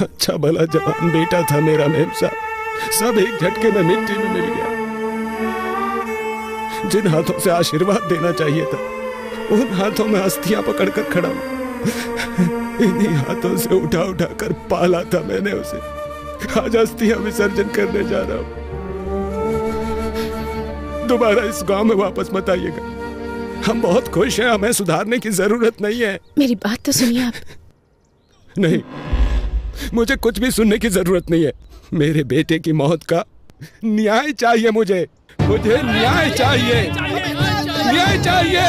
अच्छा भला जवान बेटा था मेरा मेम साहब, सब एक झटके में मिट्टी में मिल गया। जिन हाथों से आशीर्वाद देना चाहिए था, उन हाथों में अस्थियां पकड़कर खड़ा हूं। इन्हीं हाथों से उठा उठा कर पाला था मैंने उसे। आज अस्थियां विसर्जन करने जा रहा हूं। दोबारा इस गांव में वापस मत आइएगा। हम बहुत खुश हैं, हमें सुधारने की जरूरत नहीं है। मेरी बात तो सुनिए आप। नहीं, मुझे कुछ भी सुनने की जरूरत नहीं है। मेरे बेटे की मौत का न्याय चाहिए मुझे न्याय चाहिए, न्याय चाहिए,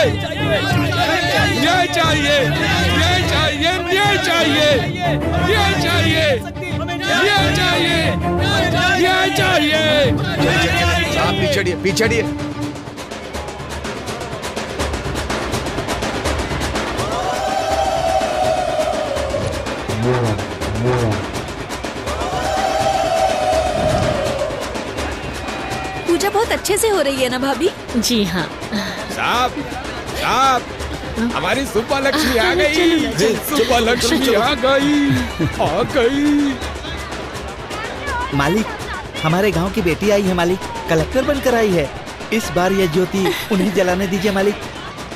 न्याय चाहिए, न्याय चाहिए, न्याय चाहिए, न्याय चाहिए, न्याय चाहिए, न्याय चाहिए। आप पीछे पीछे। पूजा बहुत अच्छे से हो रही है ना भाभी? जी हाँ। साहब, साहब, हमारी सुब्बा लक्ष्मी आ गई। सुब्बा लक्ष्मी आ गई, आ गई। मालिक, हमारे गांव की बेटी आई है मालिक, कलेक्टर बनकर आई है। इस बार यह ज्योति उन्हें जलाने दीजिए मालिक।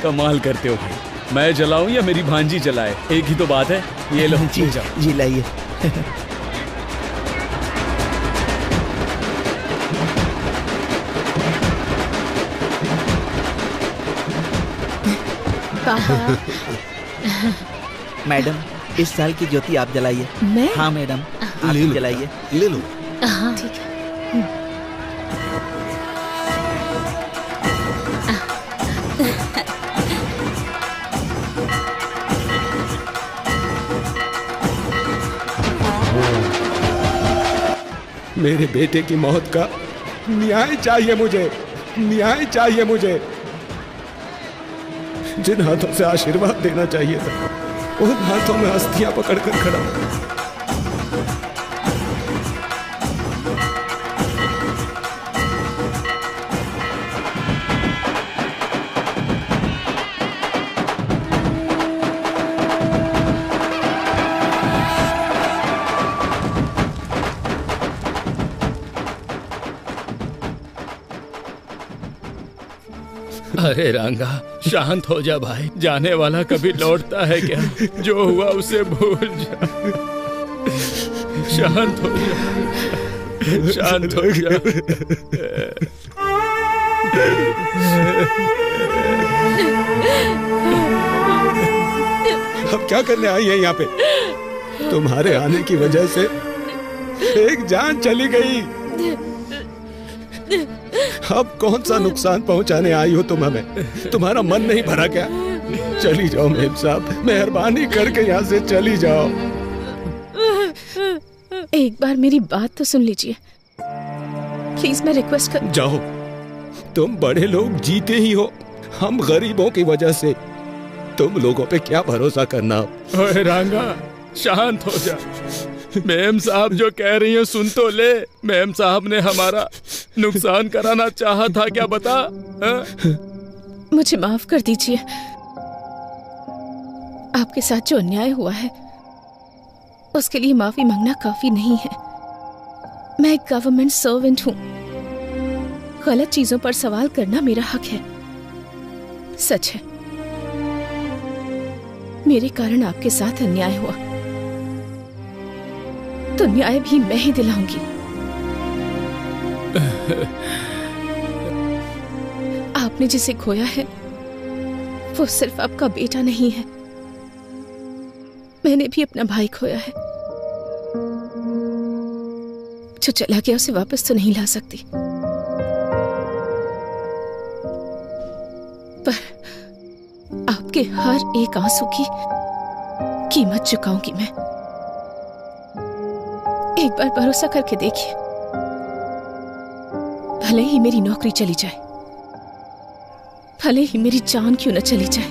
कमाल करते हो भाई, मैं जलाऊं या मेरी भांजी जलाए, एक ही तो बात है। ये लो जी जाओ। जी लाइए। मैडम, इस साल की ज्योति आप जलाइए। मैं? हाँ मैडम, आप जलाइए। ले लो। हाँ ठीक है। मेरे बेटे की मौत का न्याय चाहिए मुझे, न्याय चाहिए मुझे। जिन हाथों से आशीर्वाद देना चाहिए था, उन हाथों में अस्थियां पकड़कर खड़ा हूं। अरे रंगा, शांत हो जा भाई। जाने वाला कभी लौटता है क्या? जो हुआ उसे भूल जा। शांत हो जा, शांत हो जा। अब क्या करने आई है यहाँ पे? तुम्हारे आने की वजह से एक जान चली गई। अब कौन सा नुकसान पहुंचाने आई हो तुम हमें? तुम्हारा मन नहीं भरा क्या? चली जाओ मेम साहब, मेहरबानी करके यहाँ से चली जाओ। एक बार मेरी बात तो सुन लीजिए प्लीज, मैं रिक्वेस्ट कर। जाओ, तुम बड़े लोग जीते ही हो, हम गरीबों की वजह से। तुम लोगों पे क्या भरोसा करना। ओए रंगा, शांत हो जा। मैम साहब जो कह रही हैं सुन तो ले। मैम साहब ने हमारा नुकसान कराना चाहा था क्या, बता? मुझे माफ कर दीजिए। आपके साथ जो अन्याय हुआ है उसके लिए माफी मांगना काफी नहीं है। मैं एक गवर्नमेंट सर्वेंट हूँ। गलत चीजों पर सवाल करना मेरा हक है। सच है, मेरे कारण आपके साथ अन्याय हुआ तो न्याय भी मैं ही दिलाऊंगी। आपने जिसे खोया है वो सिर्फ आपका बेटा नहीं है, मैंने भी अपना भाई खोया है। जो चला गया उसे वापस तो नहीं ला सकती, पर आपके हर एक आंसू की कीमत चुकाऊंगी मैं। एक बार भरोसा करके देखिए, भले ही मेरी नौकरी चली जाए, भले ही मेरी जान क्यों न चली जाए,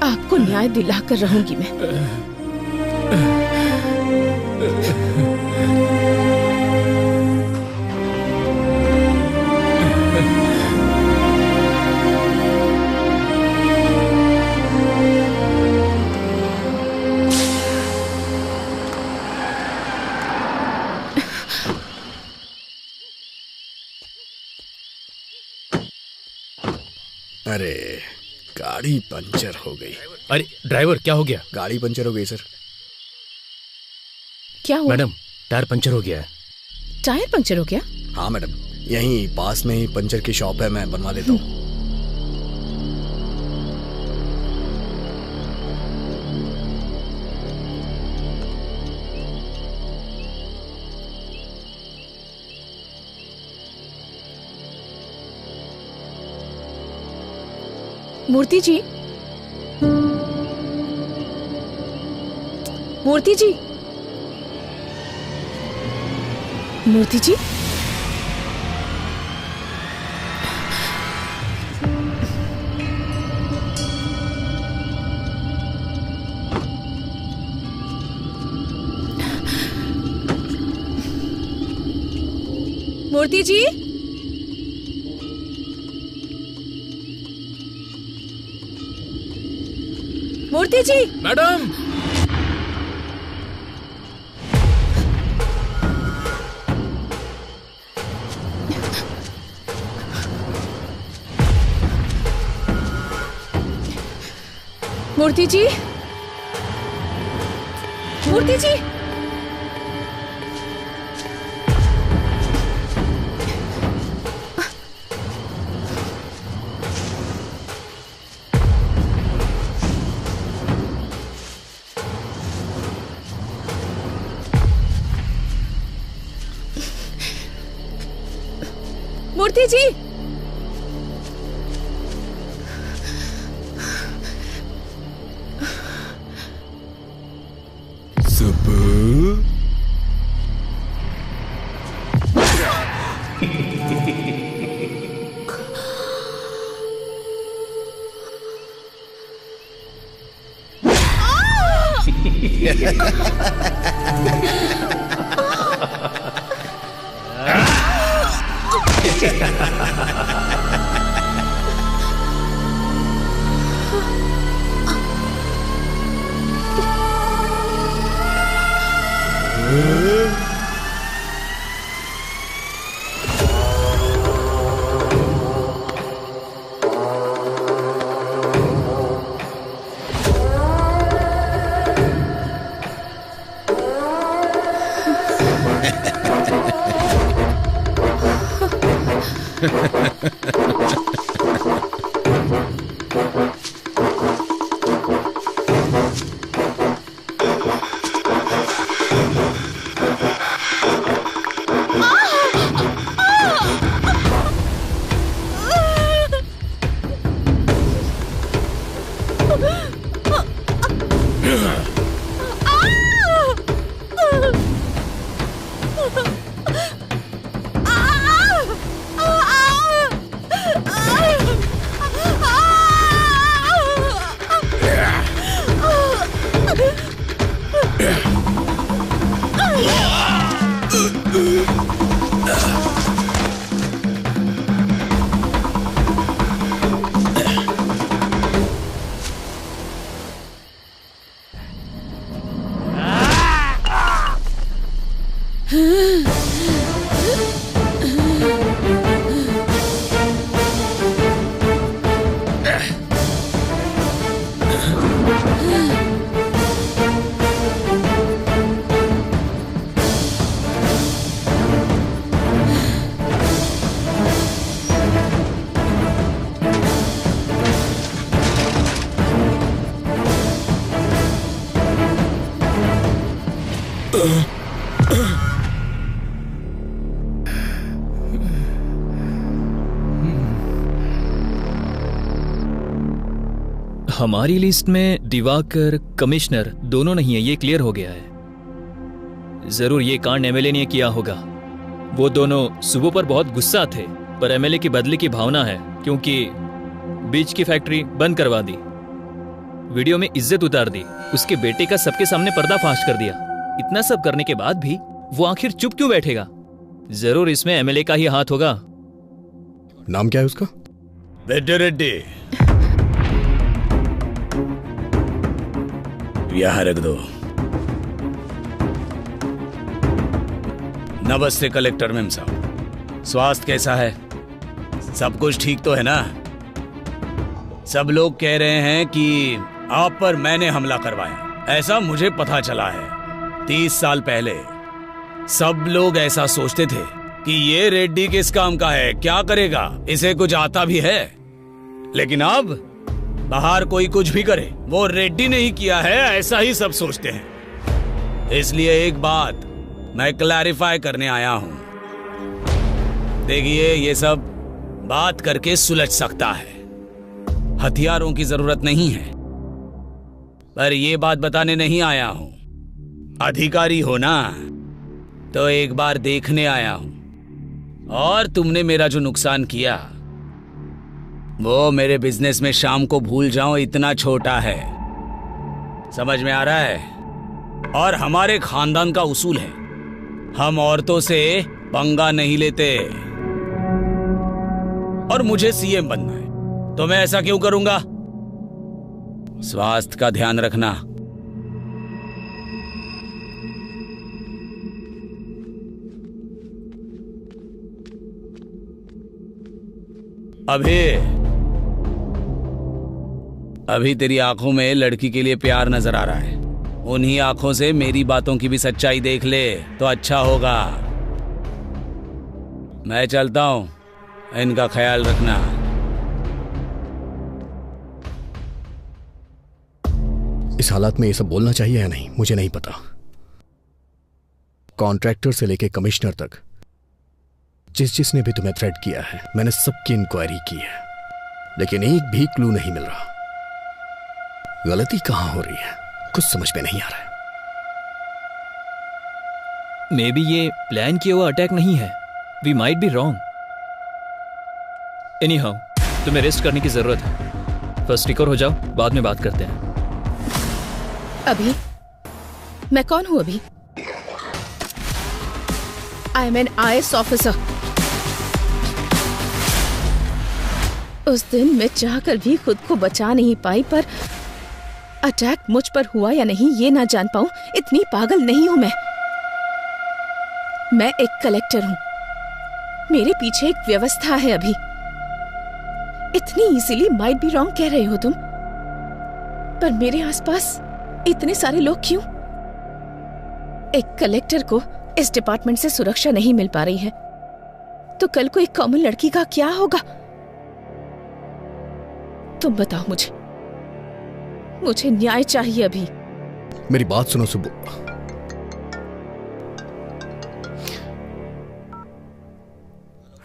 आपको न्याय दिलाकर रहूंगी मैं। अरे गाड़ी पंचर हो गई। अरे ड्राइवर, क्या हो गया? गाड़ी पंचर हो गई सर। क्या हुआ? मैडम, टायर पंचर हो गया है। टायर पंचर हो गया? हाँ मैडम, यहीं पास में ही पंचर की शॉप है, मैं बनवा देता हूँ। मूर्ति जी, मूर्ति जी, मूर्ति जी, मूर्ति जी, मूर्ति जी। मैडम, मूर्ति जी, मूर्ति जी, मूर्ति जी, सब हमारी लिस्ट में दिवाकर, कमिश्नर दोनों नहीं है, ये क्लियर हो गया है। जरूर ये कांड एमएलए ने किया होगा। वो दोनों सुबह पर बहुत गुस्सा थे, पर एमएलए की बदले की भावना है, क्योंकि बीच की फैक्ट्री बंद करवा दी, वीडियो में इज्जत उतार दी, उसके बेटे का सबके सामने पर्दाफाश कर दिया। इतना सब करने के बाद भी वो आखिर चुप क्यों बैठेगा? जरूर इसमें एमएलए का ही हाथ होगा। नाम क्या है उसका? बेटे रेड्डी, यहाँ रख दो। नमस्ते कलेक्टर मैम साहब, स्वास्थ्य कैसा है? सब कुछ ठीक तो है ना? सब लोग कह रहे हैं कि आप पर मैंने हमला करवाया, ऐसा मुझे पता चला है। 30 साल पहले सब लोग ऐसा सोचते थे कि ये रेड्डी किस काम का है, क्या करेगा, इसे कुछ आता भी है। लेकिन अब बाहर कोई कुछ भी करे, वो रेड्डी ने ही किया है, ऐसा ही सब सोचते हैं। इसलिए एक बात मैं क्लैरिफाई करने आया हूं। देखिए, ये सब बात करके सुलझ सकता है, हथियारों की जरूरत नहीं है। पर ये बात बताने नहीं आया हूं। अधिकारी हो ना, तो एक बार देखने आया हूं। और तुमने मेरा जो नुकसान किया, वो मेरे बिजनेस में शाम को भूल जाओ इतना छोटा है। समझ में आ रहा है? और हमारे खानदान का उसूल है, हम औरतों से पंगा नहीं लेते। और मुझे सीएम बनना है, तो मैं ऐसा क्यों करूंगा? स्वास्थ्य का ध्यान रखना। अभी तेरी आंखों में लड़की के लिए प्यार नजर आ रहा है। उन्हीं आंखों से मेरी बातों की भी सच्चाई देख ले तो अच्छा होगा। मैं चलता हूं, इनका ख्याल रखना। इस हालात में ये सब बोलना चाहिए या नहीं, मुझे नहीं पता। कॉन्ट्रैक्टर से लेके कमिश्नर तक जिसने भी तुम्हें थ्रेट किया है, मैंने सबकी इंक्वायरी की है, लेकिन एक भी क्लू नहीं मिल रहा। गलती कहां हो रही है, कुछ समझ में नहीं आ रहा है। मे बी ये प्लान किया हुआ अटैक नहीं है। We might be wrong. Anyhow, तुम्हें रेस्ट करने की जरूरत है। फर्स्ट रिकवर हो जाओ, बाद में बात करते हैं। अभी मैं कौन हूं? अभी I am an IAS officer. उस दिन मैं चाहकर भी खुद को बचा नहीं पाई, पर अटैक मुझ पर हुआ या नहीं ये ना जान पाऊं, इतनी पागल नहीं हूं मैं एक कलेक्टर हूं, मेरे पीछे एक व्यवस्था है। अभी इतनी इजीली माइट बी रॉन्ग कह रहे हो तुम, पर मेरे आसपास इतने सारे लोग क्यों? एक कलेक्टर को इस डिपार्टमेंट से सुरक्षा नहीं मिल पा रही है, तो कल को एक कॉमन लड़की का क्या होगा? तुम बताओ मुझे न्याय चाहिए। अभी मेरी बात सुनो सुब्बू।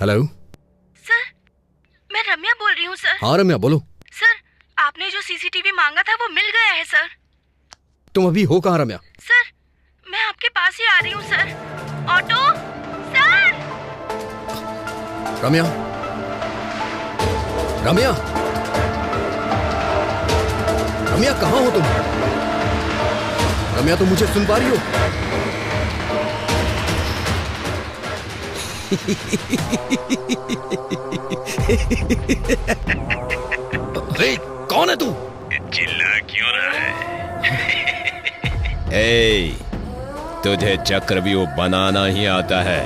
हेलो सर, मैं रम्या बोल रही हूँ सर। हाँ रम्या, बोलो। सर, आपने जो सीसीटीवी मांगा था वो मिल गया है सर। तुम अभी हो कहाँ रम्या? सर, मैं आपके पास ही आ रही हूँ sir. Auto sir. Ramya, Ramya, Ramya कहाँ हो तुम? रम्या, तुम मुझे सुन पा रही हो? अरे कौन है तू? चिल्ला क्यों रहा है? ए, तुझे चक्रव्यूह बनाना ही आता है,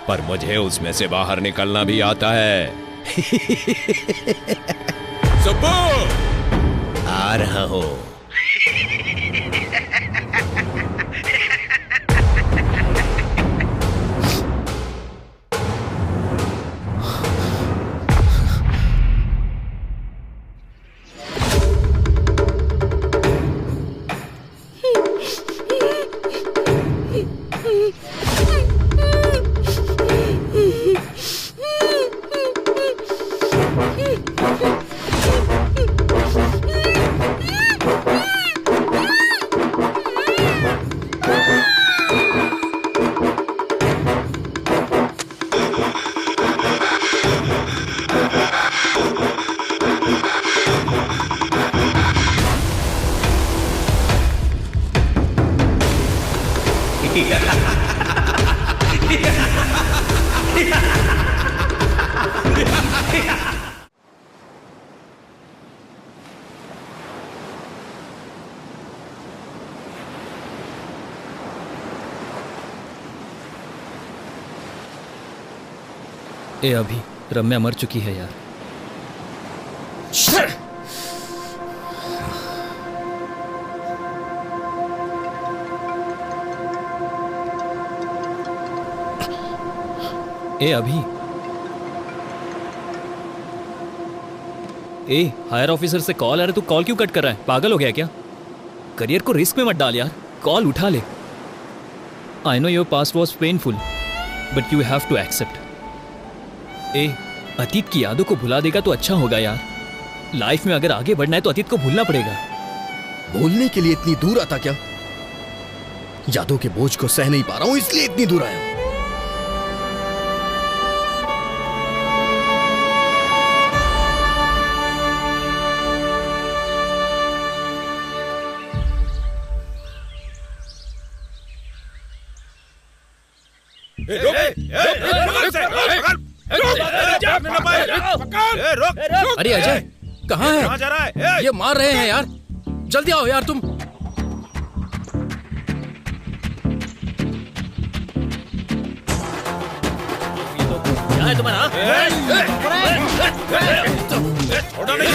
पर मुझे उसमें से बाहर निकलना भी आता है। सुब्बू, आ रहा हूं। ए अभी रम्या मर चुकी है यार। ए अभी, ए हायर ऑफिसर से कॉल आ रहा है, तू कॉल क्यों कट कर रहा है? पागल हो गया क्या? करियर को रिस्क में मत डाल यार, कॉल उठा ले। I know your past was painful but you have to accept. ए अतीत की यादों को भुला देगा तो अच्छा होगा यार। लाइफ में अगर आगे बढ़ना है तो अतीत को भूलना पड़ेगा। भूलने के लिए इतनी दूर आता क्या? यादों के बोझ को सह नहीं पा रहा हूं इसलिए इतनी दूर आया हूं। अरे अजय कहाँ है? कहाँ जा रहा है? ये मार रहे हैं यार, जल्दी आओ यार तुम। क्या है तुम्हारा? छोड़ो नहीं।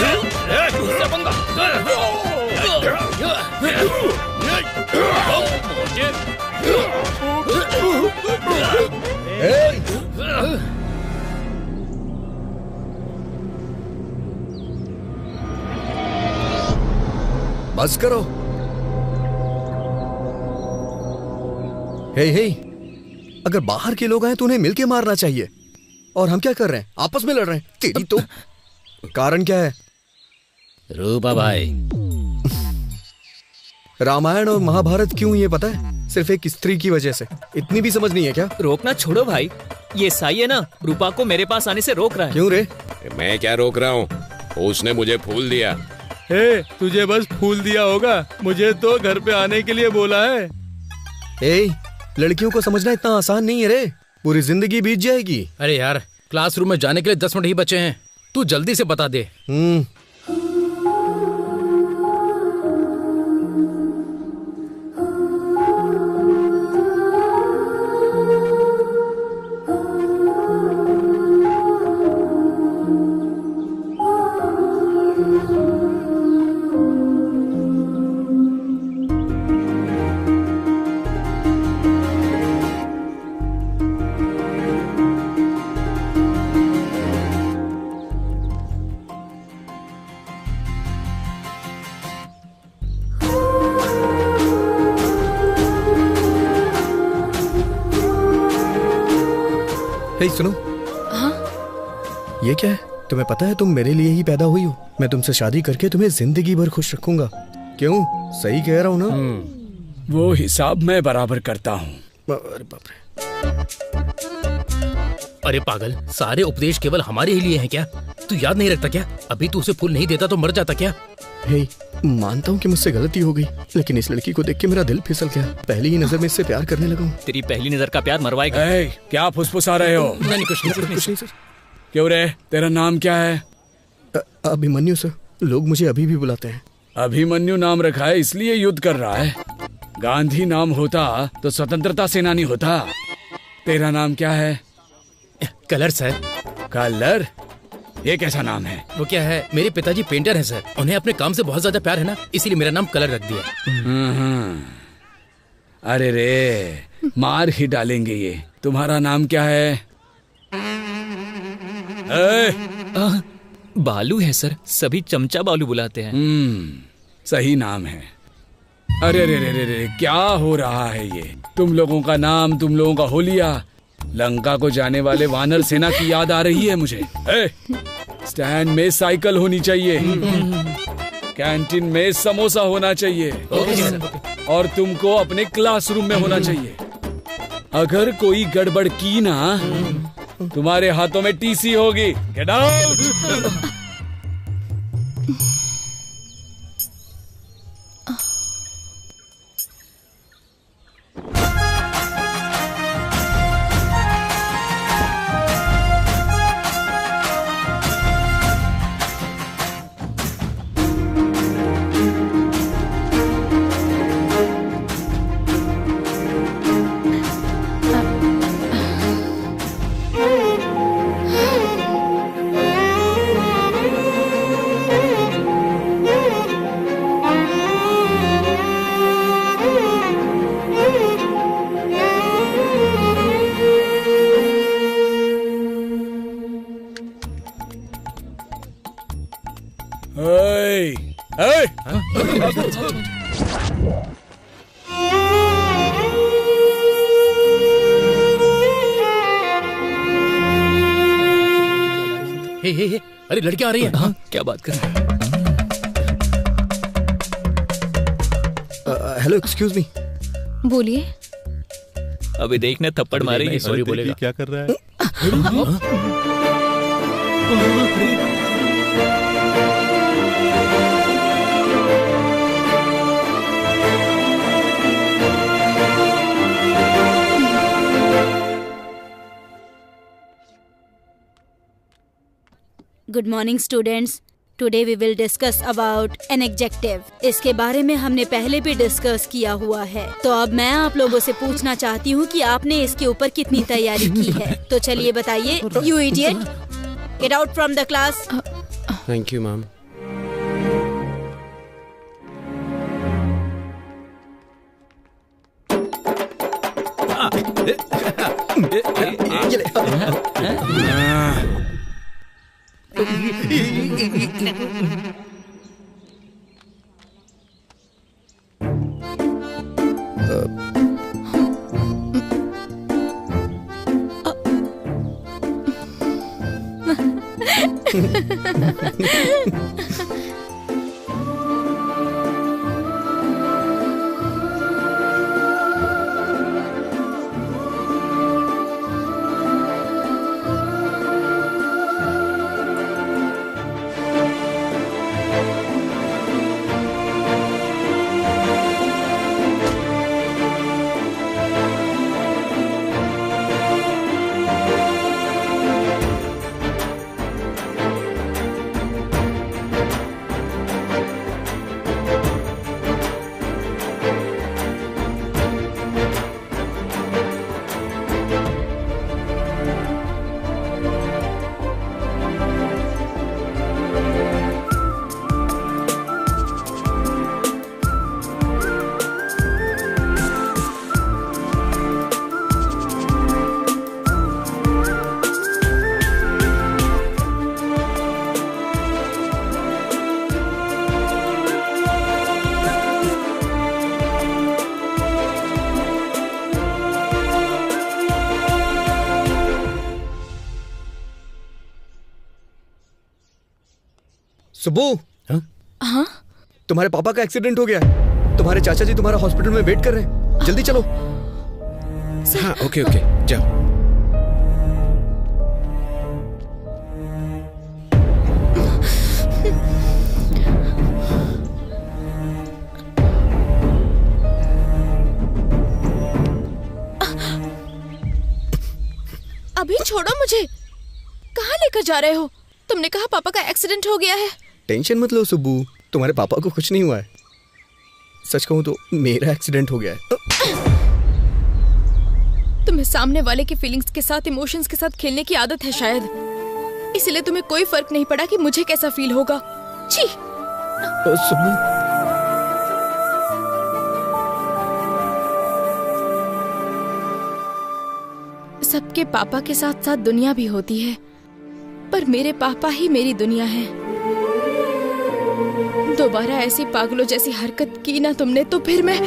बस करो। हे हे, अगर बाहर के लोग आए तो उन्हें मिलके मारना चाहिए। और हम क्या कर रहे हैं? आपस में लड़ रहे हैं। तेरी तो कारण क्या है? रूपा भाई, रामायण और महाभारत क्यों ये पता है? सिर्फ एक स्त्री की वजह से। इतनी भी समझ नहीं है क्या? रोकना छोड़ो भाई, ये साई है ना, रूपा को मेरे पास आने से रोक रहा है। क्यों रे? मैं क्या रोक रहा हूँ, उसने मुझे फूल दिया। हे, तुझे बस फूल दिया होगा, मुझे तो घर पे आने के लिए बोला है। ए, लड़कियों को समझना इतना आसान नहीं है रे, पूरी जिंदगी बीत जाएगी। अरे यार, क्लासरूम में जाने के लिए 10 मिनट ही बचे हैं, तू जल्दी से बता दे। हे सुनो। हाँ? ये क्या है? तुम्हें पता है तुम मेरे लिए ही पैदा हुई हो। मैं तुमसे शादी करके तुम्हें जिंदगी भर खुश रखूंगा। क्यों? सही कह रहा हूँ ना? वो हिसाब मैं बराबर करता हूँ। अरे बाप रे। अरे पागल, सारे उपदेश केवल हमारे ही लिए हैं क्या? तू याद नहीं रखता क्या? अभी तू उसे फूल नहीं देता तो मर जाता क्या? हे, मानता हूँ कि मुझसे गलती हो गई, लेकिन इस लड़की को देख के मेरा दिल फिसल गया। पहली ही नजर में इससे प्यार करने लगा हूँ। तेरी पहली नजर का प्यार मरवाएगा। क्या फुसफुसा रहे हो? नहीं, कुछ नहीं सर। क्यों रे, तेरा नाम क्या है? अभिमन्यु सर, लोग मुझे अभी भी बुलाते हैं। अभिमन्यु नाम रखा है इसलिए युद्ध कर रहा है। गांधी नाम होता तो स्वतंत्रता सेनानी होता। तेरा नाम क्या है? Colour sir. कलर? ये कैसा नाम है? वो क्या है, मेरे पिताजी पेंटर हैं सर, उन्हें अपने काम से बहुत ज्यादा प्यार है ना, इसीलिए मेरा नाम कलर रख दिया। अरे रे, मार ही डालेंगे ये। तुम्हारा नाम क्या है? बालू है सर, सभी चमचा बालू बुलाते हैं। सही नाम है। अरे रे रे रे रे, क्या हो रहा है ये? तुम लोगों का नाम, तुम लोगों का होलिया, लंका को जाने वाले वानर सेना की याद आ रही है मुझे। स्टैंड में साइकिल होनी चाहिए, कैंटीन में समोसा होना चाहिए, और तुमको अपने क्लासरूम में होना चाहिए। अगर कोई गड़बड़ की ना, तुम्हारे हाथों में टीसी होगी। Get out. हे, अरे लड़कियां आ रही है। हाँ, क्या बात कर रहे हैं? Hello, excuse me. बोलिए। अभी देखना थप्पड़ मारेगी। सॉरी बोलेगा। क्या कर रहा है? Good morning students. Today we will discuss about an adjective. इसके बारे में हमने पहले भी डिस्कस किया हुआ है, तो अब मैं आप लोगों से पूछना चाहती हूँ कि आपने इसके ऊपर कितनी तैयारी की है। तो चलिए बताइए। You idiot, get out from the class. Thank you ma'am. Subbu. हाँ? तुम्हारे पापा का एक्सीडेंट हो गया है। तुम्हारे चाचा जी तुम्हारा हॉस्पिटल में वेट कर रहे हैं। जल्दी चलो। हाँ, ओके ओके, जाओ। अभी छोड़ो मुझे। कहाँ लेकर जा रहे हो? तुमने कहा पापा का एक्सीडेंट हो गया है। टेंशन मत लो सुब्बू, तुम्हारे पापा को कुछ नहीं हुआ है। सच कहूं तो मेरा एक्सीडेंट हो गया है। तुम्हें सामने वाले की फीलिंग्स के साथ, इमोशंस के साथ खेलने की आदत है शायद, इसलिए तुम्हें कोई फर्क नहीं पड़ा कि मुझे कैसा फील होगा। छी। सुब्बू। सबके पापा के साथ साथ दुनिया भी होती है, पर मेरे पापा ही मेरी दुनिया है। दोबारा ऐसी पागलों जैसी हरकत की ना तुमने तो फिर मैं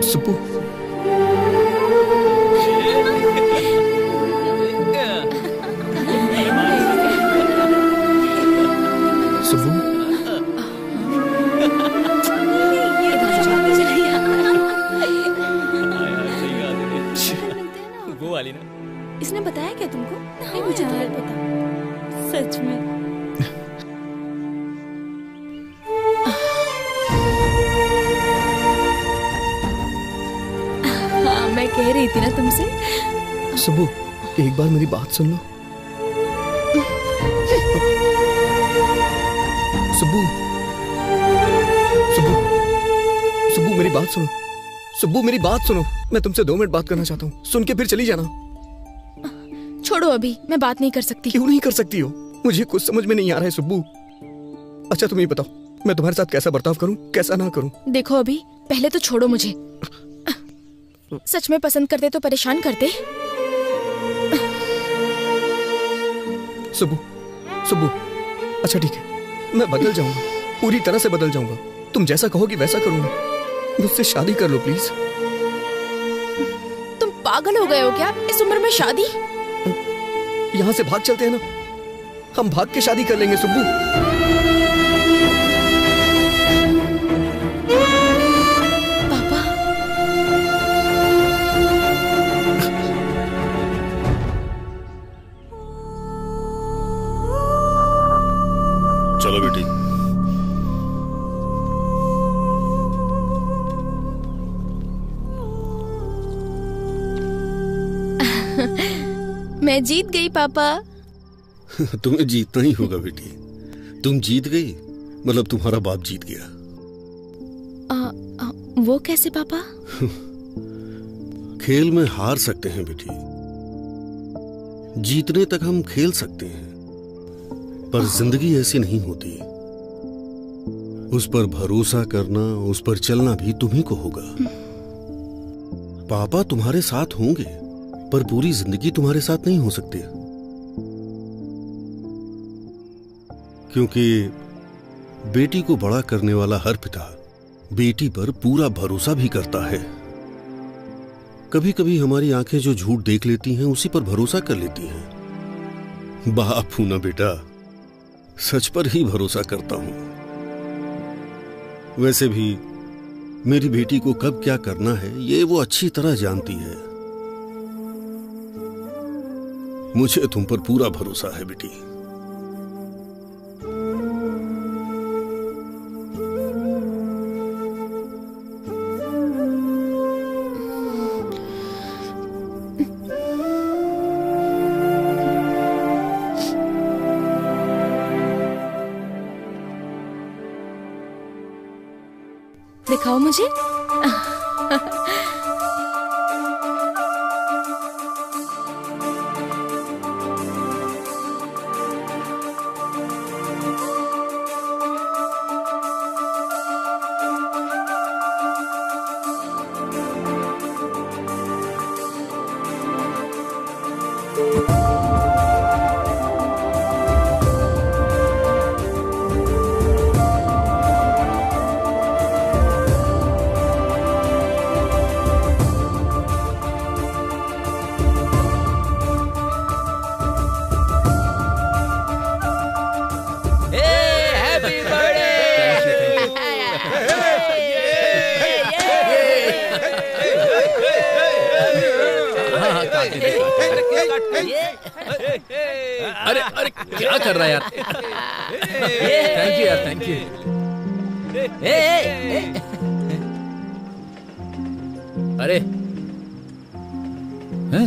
सुब्बू। सुब्बू। वो वाली ना। इसने बताया क्या तुमको? नहीं, मुझे तो नहीं पता सच में। हाँ, मैं कह रही थी ना तुमसे। सुब्बू, एक बार मेरी बात सुन लो। सुब्बू, सुब्बू, सुब्बू मेरी बात सुनो। सुब्बू मेरी बात सुनो, मैं तुमसे 2 मिनट बात करना चाहता हूँ। सुन के फिर चली जाना। छोड़ो, अभी मैं बात नहीं कर सकती। क्यों नहीं कर सकती हो? मुझे कुछ समझ में नहीं आ रहा है सुब्बू। अच्छा तुम ये बताओ, मैं तुम्हारे साथ कैसा बर्ताव करूं, कैसा ना करूं? देखो अभी, पहले तो छोड़ो मुझे। सच में पसंद करते तो परेशान करते। सुब्बू, सुब्बू, अच्छा ठीक है, मैं बदल जाऊंगा, पूरी तरह से बदल जाऊंगा। तुम जैसा कहोगी वैसा करूंगा। मुझसे शादी कर लो प्लीज। तुम पागल हो गए हो क्या? इस उम्र में शादी? यहाँ से भाग चलते हैं ना, हम भाग के शादी कर लेंगे सुब्बू। पापा, चलो बेटी। मैं जीत गई पापा। तुम्हें जीतना ही होगा बेटी। तुम जीत गई मतलब तुम्हारा बाप जीत गया। वो कैसे पापा? खेल में हार सकते हैं बेटी, जीतने तक हम खेल सकते हैं, पर जिंदगी ऐसी नहीं होती। उस पर भरोसा करना, उस पर चलना भी तुम्ही को होगा। पापा तुम्हारे साथ होंगे पर पूरी जिंदगी तुम्हारे साथ नहीं हो सकती, क्योंकि बेटी को बड़ा करने वाला हर पिता बेटी पर पूरा भरोसा भी करता है। कभी कभी हमारी आंखें जो झूठ देख लेती हैं उसी पर भरोसा कर लेती हैं। बाप हूं ना बेटा, सच पर ही भरोसा करता हूं। वैसे भी मेरी बेटी को कब क्या करना है ये वो अच्छी तरह जानती है। मुझे तुम पर पूरा भरोसा है बेटी। दिखाओ मुझे। अरे अरे क्या कर रहा है यार? थैंक यू यार, थैंक यू। अरे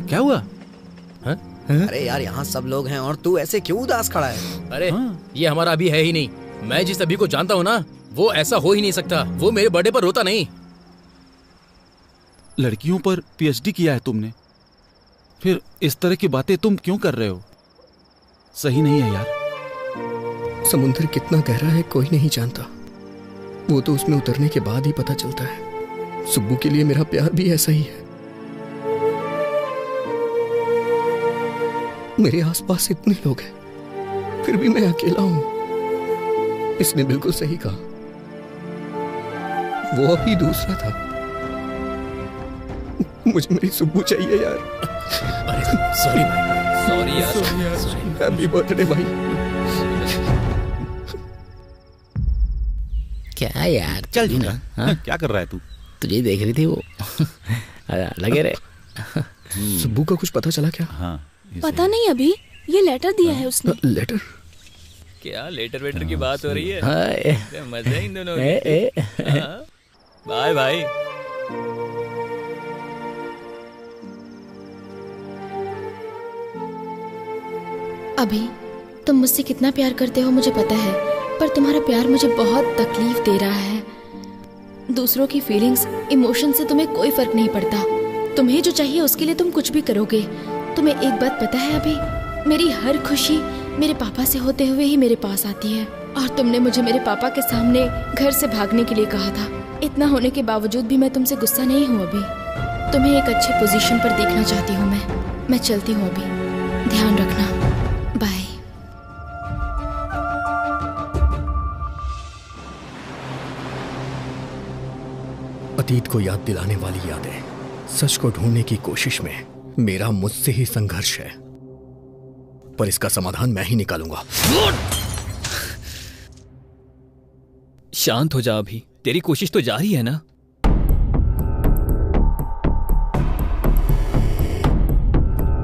क्या हुआ? अरे यार यहाँ सब लोग हैं और तू ऐसे क्यों उदास खड़ा है? अरे ये हमारा अभी है ही नहीं। मैं जिस अभी को जानता हूँ ना वो ऐसा हो ही नहीं सकता। वो मेरे बर्थडे पर रोता नहीं। लड़कियों पर पीएचडी किया है तुमने, फिर इस तरह की बातें तुम क्यों कर रहे हो? सही नहीं है यार। समुद्र कितना गहरा है कोई नहीं जानता, वो तो उसमें उतरने के बाद ही पता चलता है। सुब्बू के लिए मेरा प्यार भी ऐसा ही है। मेरे आसपास इतने लोग हैं फिर भी मैं अकेला हूं। इसने बिल्कुल सही कहा, वो अभी दूसरा था। मुझे मेरी सुब्बू चाहिए यार। सॉरी भाई, सॉरी यार, हैप्पी बर्थडे भाई। क्या यार, चल ना। हाँ? क्या कर रहा है तू? तुझे देख रही थी वो। लगे रे। सुब्बू का कुछ पता चला क्या? हाँ, पता नहीं, अभी ये लेटर दिया है उसने। लेटर? क्या लेटर वेटर की बात हो रही है? मजा है इन दोनों। बाय भाई। अभी तुम मुझसे कितना प्यार करते हो मुझे पता है, पर तुम्हारा प्यार मुझे बहुत तकलीफ दे रहा है। दूसरों की फीलिंग्स, इमोशन से तुम्हें कोई फर्क नहीं पड़ता। तुम्हें जो चाहिए उसके लिए तुम कुछ भी करोगे। तुम्हें एक बात पता है अभी, मेरी हर खुशी मेरे पापा से होते हुए ही मेरे पास आती है। और तुमने मुझे मेरे पापा के सामने घर से भागने के लिए कहा था। इतना होने के बावजूद भी मैं तुमसे गुस्सा नहीं हूँ अभी। तुम्हें एक अच्छे पोजीशन पर देखना चाहती हूँ मैं चलती हूँ अभी। ध्यान रखना। बाय। अतीत को याद दिलाने वाली यादें, सच को ढूंढने की कोशिश में मेरा मुझसे ही संघर्ष है, पर इसका समाधान मैं ही निकालूंगा। शांत हो जा अभी, तेरी कोशिश तो जारी है ना।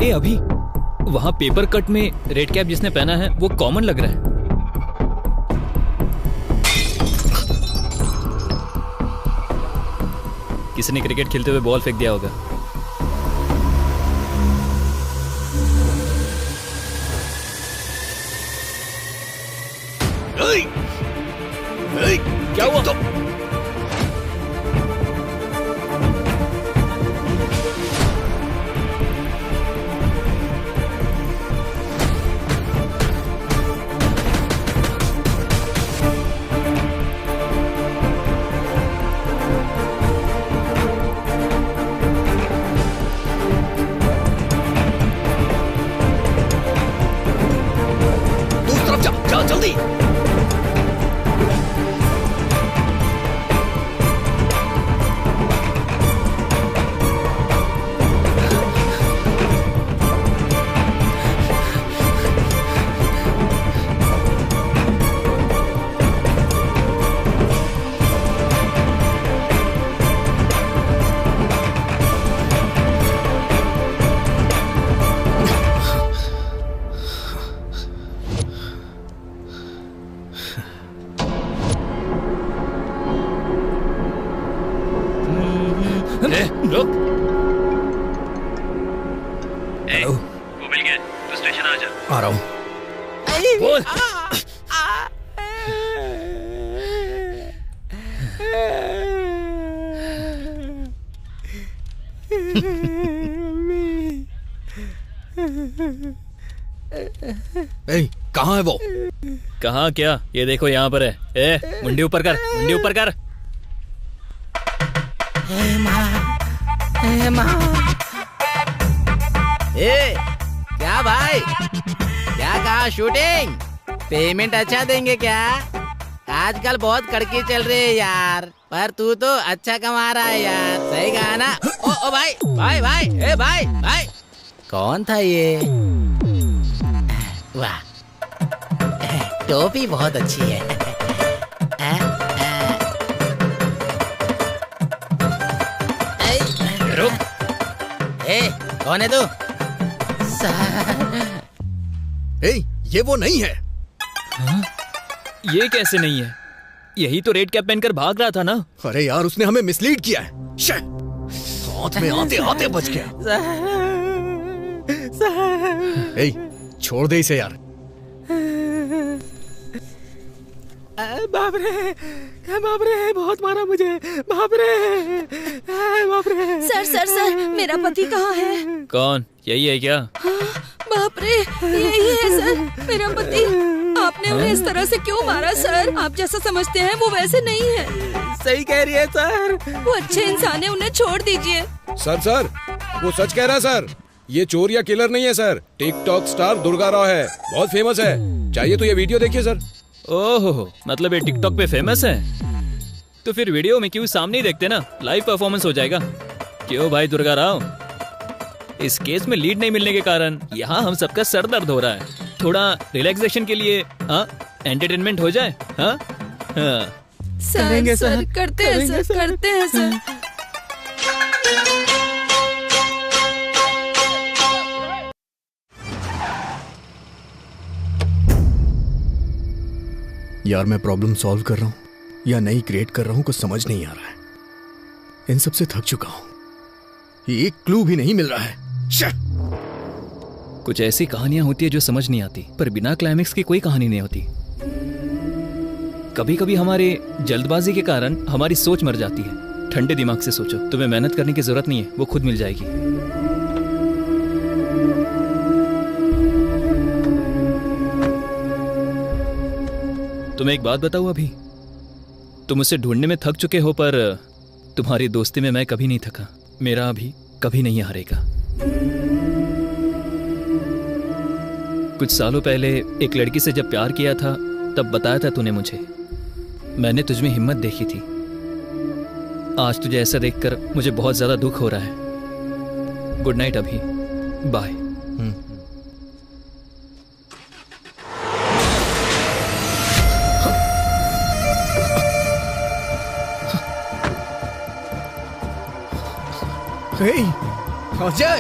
ए अभी, वहां पेपर कट में रेड कैप जिसने पहना है वो कॉमन लग रहा है। किसी ने क्रिकेट खेलते हुए बॉल फेंक दिया होगा। क्या हुआ? दूसरी तरफ जा जल्दी। रुक। हेलो, वो मिल गया, तू स्टेशन आ जा। आ रहा हूँ। बोल। कहाँ है वो? कहाँ क्या? ये देखो यहाँ पर है। ए, मुंडी ऊपर कर, मुंडी ऊपर कर। ए, क्या भाई, क्या कहा शूटिंग? पेमेंट अच्छा देंगे क्या? आजकल बहुत कड़की चल रही है यार, पर तू तो अच्छा कमा रहा है यार, सही कहा ना? ओ भाई भाई भाई, ए भाई भाई, कौन था ये? वाह, टोपी बहुत अच्छी है। रुक। ए, कौन है तू? ये वो नहीं है। हाँ? ये कैसे नहीं है? यही तो रेड कैप पहनकर भाग रहा था ना। अरे यार, उसने हमें मिसलीड किया है। हाथ में आते आते बच गया। छोड़ दे इसे यार। बाप रे, बहुत मारा मुझे, बाप रे। सर, मेरा पति कहाँ है? कौन? यही है क्या? बाप रे, यही है सर, मेरा पति। आपने उन्हें इस तरह से क्यों मारा सर? आप जैसा समझते हैं वो वैसे नहीं है। सही कह रही है सर। वो अच्छे इंसान है, उन्हें छोड़ दीजिए। सर, वो सच कह रहा है सर। ये चोर या किलर नहीं है sir, TikTok star Durga Rao है, बहुत फेमस है। चाहिए तो ये वीडियो देखिए सर। ओहो, मतलब ये टिकटॉक पे फेमस है? तो फिर वीडियो में क्यों सामने ही देखते ना, लाइव परफॉर्मेंस हो जाएगा। क्यों भाई दुर्गा राव, इस केस में लीड नहीं मिलने के कारण यहाँ हम सबका सर दर्द हो रहा है। थोड़ा रिलैक्सेशन के लिए एंटरटेनमेंट हो जाए। सर, करते हैं सर। यार, मैं प्रॉब्लम सॉल्व कर रहा हूँ या नई क्रिएट कर रहा हूँ, कुछ समझ नहीं आ रहा है। इन सब से थक चुका हूँ। एक क्लू भी नहीं मिल रहा है। कुछ ऐसी कहानियां होती है जो समझ नहीं आती, पर बिना क्लाइमेक्स की कोई कहानी नहीं होती। कभी कभी हमारे जल्दबाजी के कारण हमारी सोच मर जाती है। ठंडे दिमाग से सोचो, तुम्हें मेहनत करने की जरूरत नहीं है, वो खुद मिल जाएगी। तुम्हें एक बात बताऊं अभी, तुम उसे ढूंढने में थक चुके हो, पर तुम्हारी दोस्ती में मैं कभी नहीं थका। मेरा अभी कभी नहीं हारेगा। कुछ सालों पहले एक लड़की से जब प्यार किया था तब बताया था तूने मुझे। मैंने तुझमें हिम्मत देखी थी, आज तुझे ऐसा देखकर मुझे बहुत ज्यादा दुख हो रहा है। गुड नाइट अभी, बाय। अजय,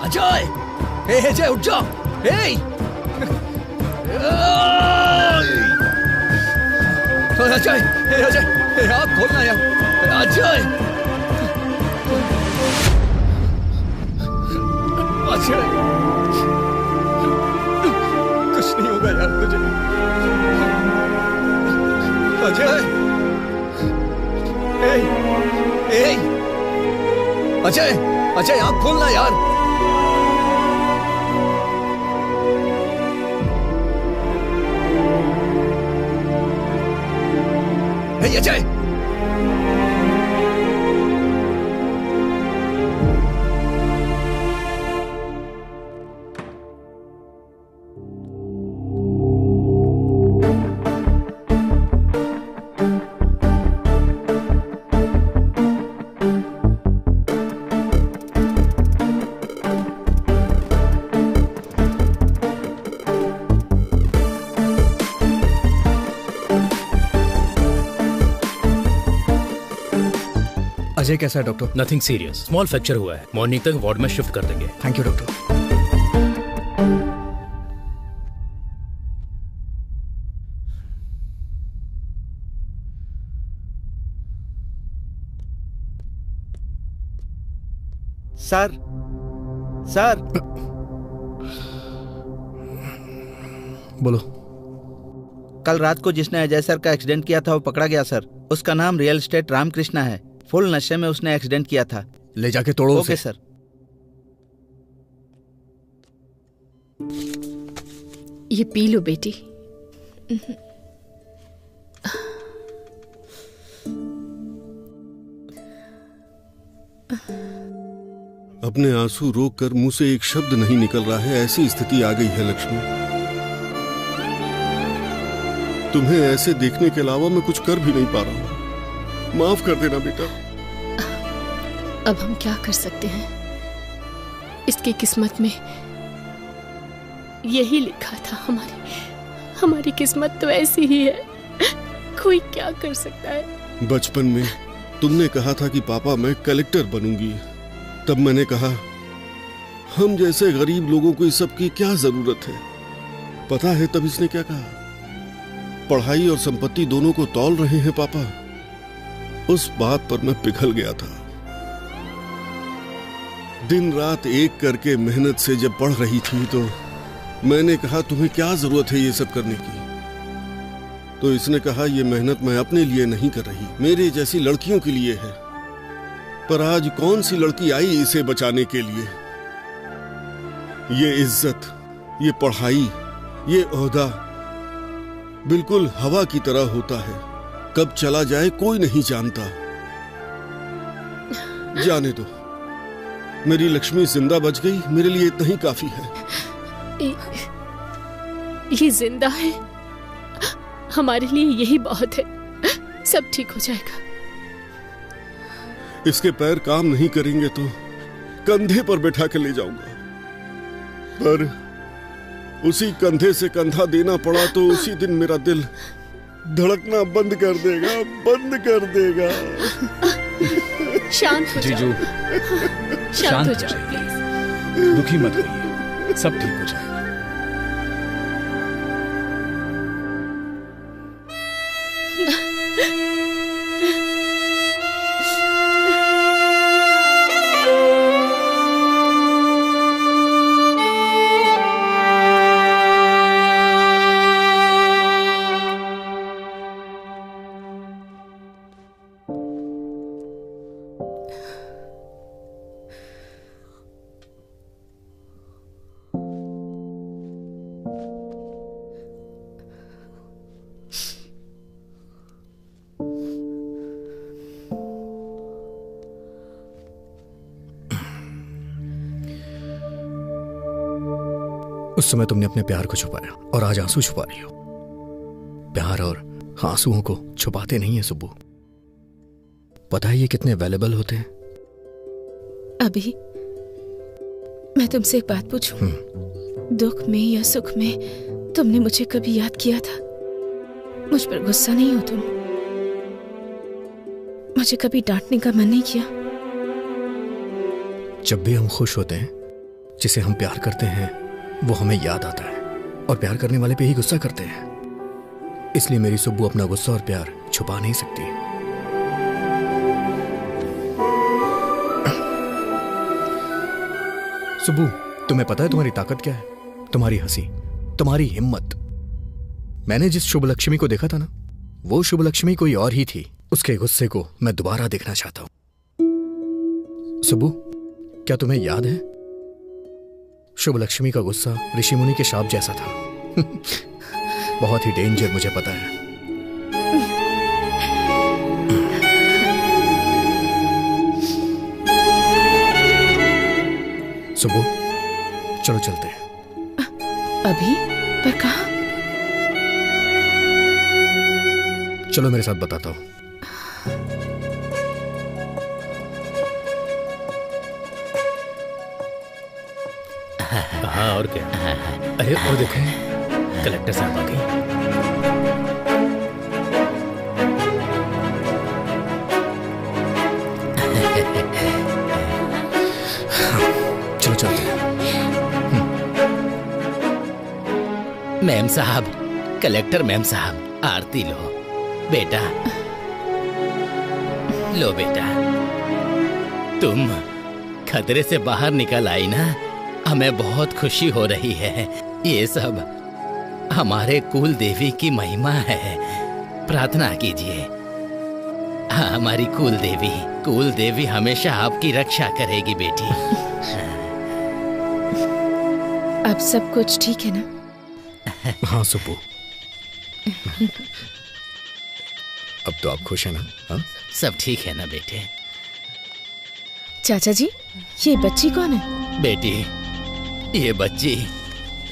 अजय, हे अजय उठ जाओ। हे अजय, हे अजय, हे आँख खोलना यार। अजय, अजय, कुछ नहीं होगा यार तुझे। अजय, हे अजय, अजय आँख खोलना यार। हे अजय, अजय कैसा है doctor? Nothing serious, small fracture हुआ है। मॉर्निंग तक वार्ड में शिफ्ट कर देंगे। Thank you doctor. Sir, sir, बोलो। कल रात को जिसने अजय सर का एक्सीडेंट किया था वो पकड़ा गया सर। उसका नाम रियल एस्टेट रामकृष्णा है। फुल नशे में उसने एक्सीडेंट किया था। ले जाके तोड़ो ओके सर। ये पी लो बेटी। अपने आंसू रोक कर मुंह से एक शब्द नहीं निकल रहा है, ऐसी स्थिति आ गई है लक्ष्मी। तुम्हें ऐसे देखने के अलावा मैं कुछ कर भी नहीं पा रहा हूं। माफ कर देना बेटा। अब हम क्या कर सकते हैं? इसकी किस्मत में यही लिखा था। हमारी किस्मत तो ऐसी ही है। कोई क्या कर सकता है? बचपन में तुमने कहा था कि पापा मैं कलेक्टर बनूंगी। तब मैंने कहा हम जैसे गरीब लोगों को इस सब की क्या जरूरत है। पता है तब इसने क्या कहा? पढ़ाई और संपत्ति दोनों को तौल रहे हैं पापा। उस बात पर मैं पिघल गया था। दिन रात एक करके मेहनत से जब पढ़ रही थी तो मैंने कहा तुम्हें क्या जरूरत है ये सब करने की। तो इसने कहा ये मेहनत मैं अपने लिए नहीं कर रही, मेरे जैसी लड़कियों के लिए है। पर आज कौन सी लड़की आई इसे बचाने के लिए? ये इज्जत, ये पढ़ाई, ये ओहदा बिल्कुल हवा की तरह होता है। कब चला जाए कोई नहीं जानता। जाने दो, मेरी लक्ष्मी जिंदा बच गई, मेरे लिए इतना ही काफी है। ये जिंदा है, हमारे लिए यही बहुत है। सब ठीक हो जाएगा। इसके पैर काम नहीं करेंगे तो कंधे पर बैठा कर ले जाऊंगा। पर उसी कंधे से कंधा देना पड़ा तो उसी दिन मेरा दिल धड़कना बंद कर देगा, बंद कर देगा। शांत हो जाओ। जीजू, शांत हो जाओ प्लीज। दुखी मत होइए, सब ठीक हो जाएगा। उस समय तुमने अपने प्यार को छुपाया और आज आंसू छुपा रही हो। प्यार और आंसुओं को छुपाते नहीं है सुब्बू। पता है ये कितने वैल्यूएबल होते हैं? अभी मैं तुमसे एक बात पूछूं? दुख में या सुख में तुमने मुझे कभी याद किया था? मुझ पर गुस्सा नहीं हो तुम? मुझे कभी डांटने का मन नहीं किया? जब भी हम खुश होते हैं, जिसे हम प्यार करते हैं वो हमें याद आता है, और प्यार करने वाले पे ही गुस्सा करते हैं। इसलिए मेरी सुब्बू अपना गुस्सा और प्यार छुपा नहीं सकती। सुब्बू, तुम्हें पता है तुम्हारी ताकत क्या है? तुम्हारी हंसी, तुम्हारी हिम्मत। मैंने जिस शुभ लक्ष्मी को देखा था ना, वो शुभ लक्ष्मी कोई और ही थी। उसके गुस्से को मैं दोबारा देखना चाहता हूं। सुब्बू, क्या तुम्हें याद है शुभ लक्ष्मी का गुस्सा ऋषि मुनि के शाप जैसा था? बहुत ही डेंजर, मुझे पता है। सुबह चलो चलते हैं। अभी? पर कहाँ? चलो मेरे साथ बताता हूँ। हाँ, और क्या? अरे और देखो, कलेक्टर साहब आ गई। चलो चलते हैं। मैम साहब, कलेक्टर मैम साहब, आरती लो। बेटा लो बेटा, तुम खतरे से बाहर निकल आई ना, हमें बहुत खुशी हो रही है। ये सब हमारे कुल देवी की महिमा है। प्रार्थना कीजिए। हाँ, हमारी कुल देवी हमेशा आपकी रक्षा करेगी बेटी। अब सब कुछ ठीक है ना? हाँ सुब्बू, अब तो आप खुश हैं ना? हाँ? सब ठीक है ना बेटे? चाचा जी, ये बच्ची कौन है? बेटी, ये बच्ची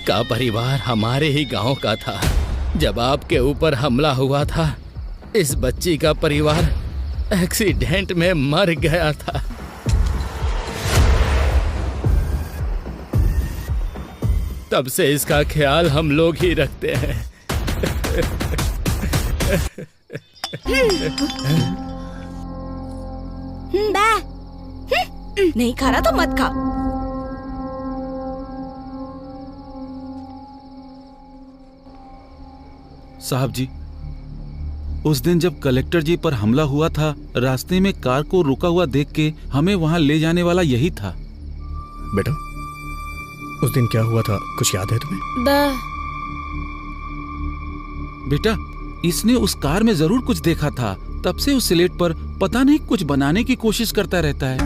का परिवार हमारे ही गांव का था। जब आपके ऊपर हमला हुआ था, इस बच्ची का परिवार एक्सीडेंट में मर गया था। तब से इसका ख्याल हम लोग ही रखते हैं। नहीं खा रहा तो मत खा। साहब जी, उस दिन जब कलेक्टर जी पर हमला हुआ था, रास्ते में कार को रुका हुआ देख के हमें वहां ले जाने वाला यही था। बेटा, उस दिन क्या हुआ था, कुछ याद है तुम्हें? बेटा, इसने उस कार में जरूर कुछ देखा था। तब से उस स्लेट पर पता नहीं कुछ बनाने की कोशिश करता रहता है।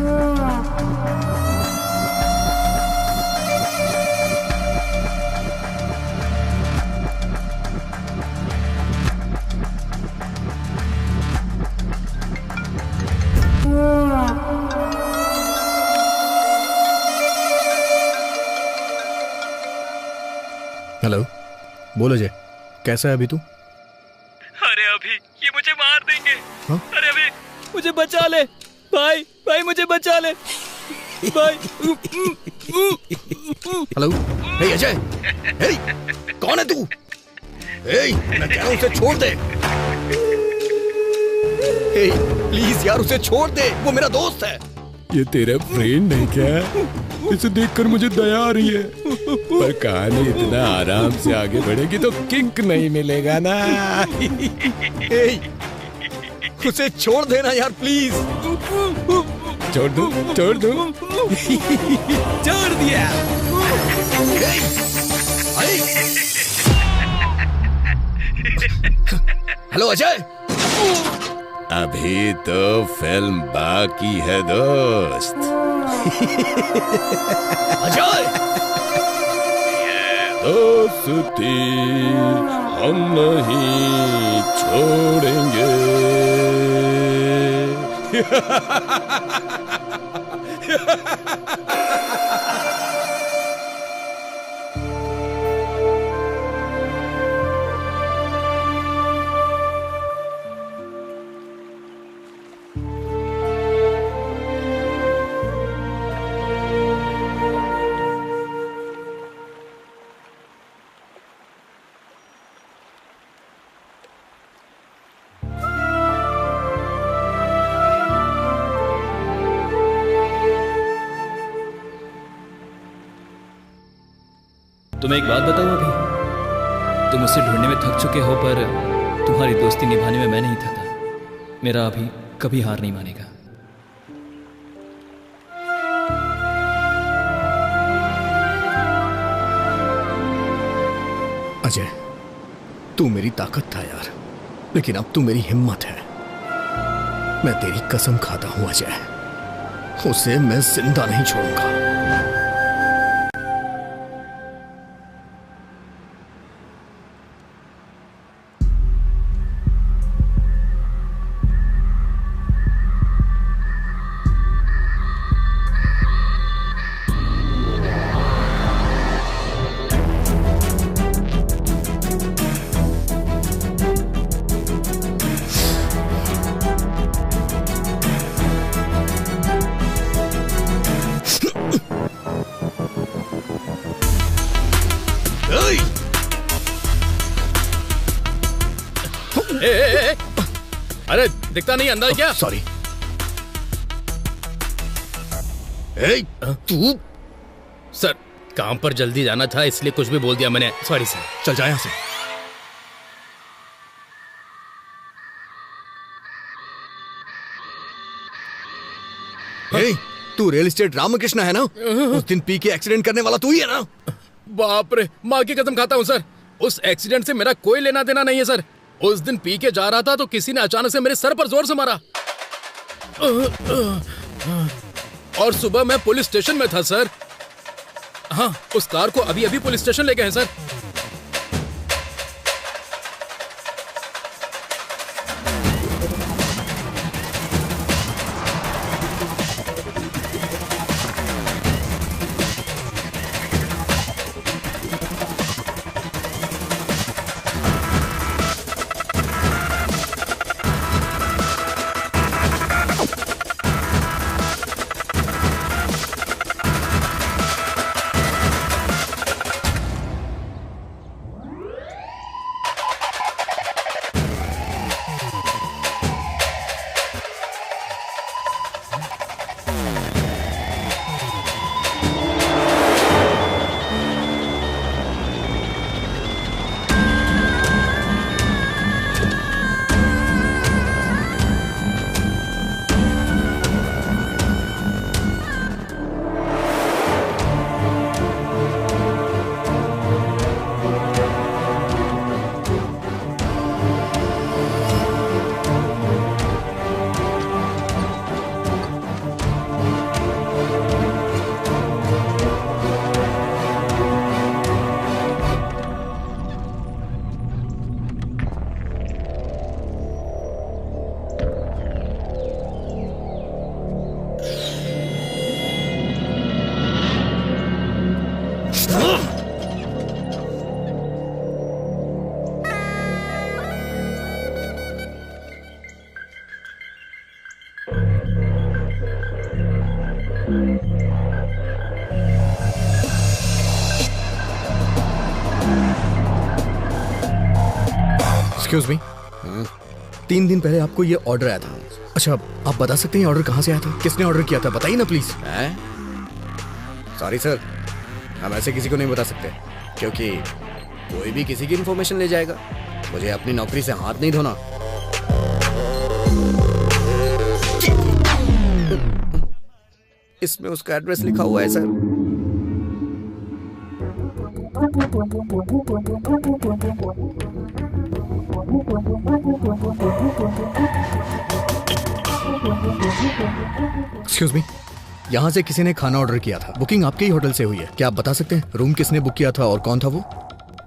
हेलो, बोलो जय, कैसा है अभी तू? अरे अभी ये मुझे मार देंगे। हाँ? अरे अभी मुझे बचा ले भाई, भाई मुझे बचा ले भाई। हेलो, हे अजय, हे, कौन है तू? हे, मैं कह रहा हूं उसे छोड़ दे। हे, प्लीज यार उसे छोड़ दे, वो मेरा दोस्त है। ये तेरा फ्रेंड है क्या? इसे देखकर मुझे दया आ रही है, पर कहानी इतना आराम से आगे बढ़ेगी तो किक नहीं मिलेगा ना। हे, उसे छोड़ देना यार प्लीज। छोड़ दो, छोड़ दो। छोड़ दिया। हेलो अजय। अभी तो फिल्म बाकी है दोस्त। अजय, दोस्ती हम नहीं छोड़ेंगे। तुम्हें एक बात बताऊं अभी, तुम उसे ढूंढने में थक चुके हो, पर तुम्हारी दोस्ती निभाने में मैं नहीं थका। मेरा अभी कभी हार नहीं मानेगा। अजय, तू मेरी ताकत था यार, लेकिन अब तू मेरी हिम्मत है। मैं तेरी कसम खाता हूं अजय, उसे मैं जिंदा नहीं छोड़ूंगा। अरे दिखता नहीं अंदर क्या? सॉरी। तू सर, काम पर जल्दी जाना था इसलिए कुछ भी बोल दिया मैंने। Sorry sir. चल जा यहां से। तू रियल एस्टेट रामकृष्ण है ना? उस दिन पी के एक्सीडेंट करने वाला तू ही है ना? बाप रे, माँ की कसम खाता हूँ सर, उस एक्सीडेंट से मेरा कोई लेना देना नहीं है सर। उस दिन पी के जा रहा था तो किसी ने अचानक से मेरे सर पर जोर से मारा और सुबह मैं पुलिस स्टेशन में था सर। हाँ, उस कार को अभी अभी पुलिस स्टेशन ले गए हैं सर। एक्सक्यूज मी, 3 दिन पहले आपको ये ऑर्डर आया था। अच्छा, आप बता सकते हैं ऑर्डर कहाँ से आया था? किसने ऑर्डर किया था? बताइए ना प्लीज। सॉरी सर, हम ऐसे किसी को नहीं बता सकते, क्योंकि कोई भी किसी की इन्फॉर्मेशन ले जाएगा। मुझे अपनी नौकरी से हाथ नहीं धोना। इसमें उसका एड्रेस लिखा हुआ है सर। एक्सक्यूज मी, यहाँ से किसी ने खाना ऑर्डर किया था। बुकिंग आपके ही होटल से हुई है। क्या आप बता सकते हैं रूम किसने बुक किया था और कौन था वो?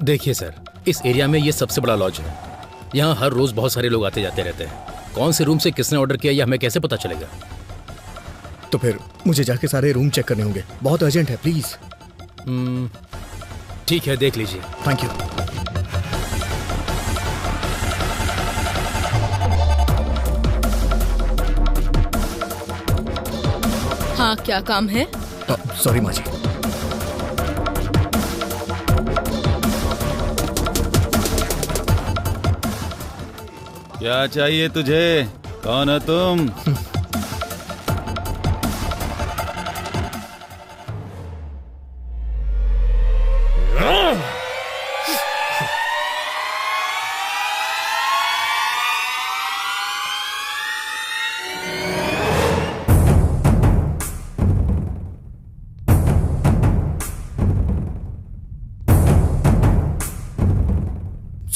देखिए सर, इस एरिया में ये सबसे बड़ा लॉज है। यहाँ हर रोज बहुत सारे लोग आते जाते रहते हैं। कौन से रूम से किसने ऑर्डर किया ये हमें कैसे पता चलेगा? तो फिर मुझे जाके सारे रूम चेक करने होंगे। बहुत अर्जेंट है, प्लीज। ठीक है, देख लीजिए। Thank you. हाँ, क्या काम है? सॉरी माँ जी। क्या चाहिए तुझे? कौन हो तुम?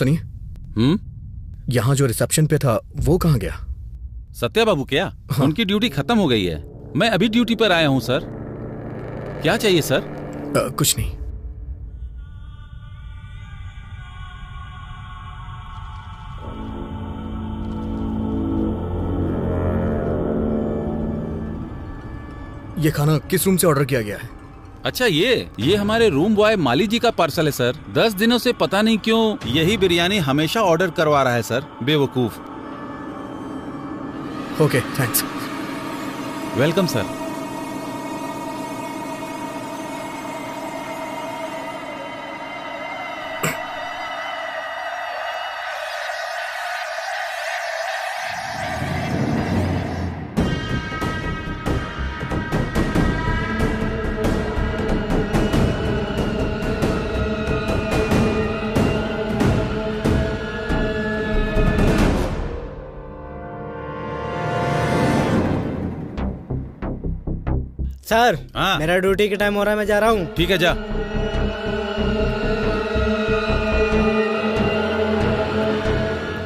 सुनिए, यहाँ जो रिसेप्शन पे था वो कहाँ गया? सत्या बाबू क्या? हाँ। उनकी ड्यूटी खत्म हो गई है। मैं अभी ड्यूटी पर आया हूँ सर। क्या चाहिए सर? कुछ नहीं। ये खाना किस रूम से ऑर्डर किया गया है? अच्छा ये हमारे रूम बॉय माली जी का पार्सल है सर। 10 दिनों से पता नहीं क्यों यही बिरयानी हमेशा ऑर्डर करवा रहा है सर, बेवकूफ। Okay, thanks. Welcome sir. Sir, मेरा ड्यूटी का टाइम हो रहा है, मैं जा रहा हूँ। ठीक है, जा।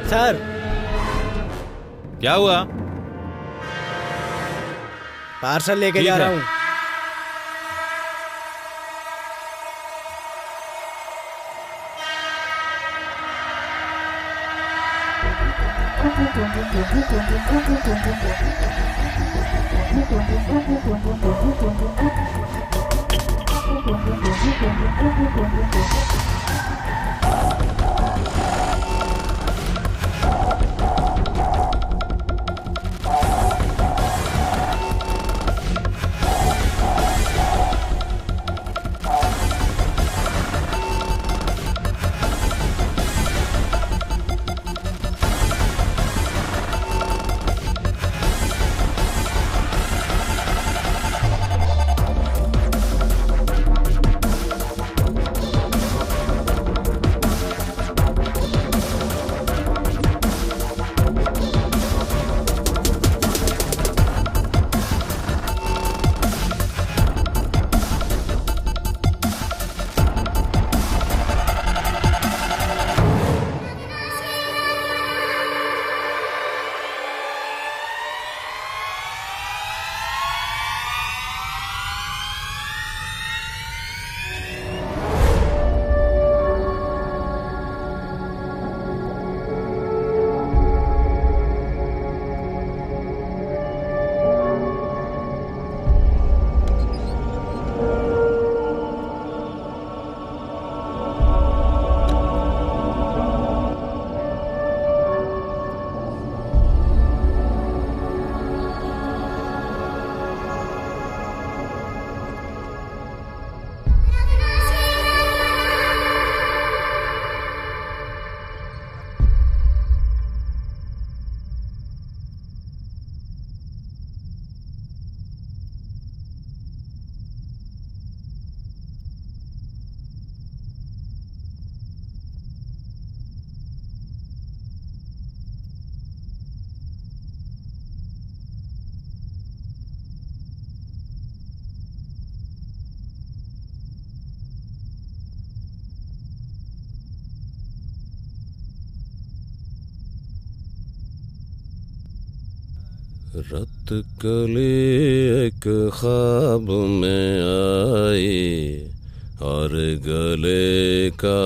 सर, क्या हुआ? पार्सल लेके जा रहा हूँ। रत कले एक ख्वाब में आई और गले का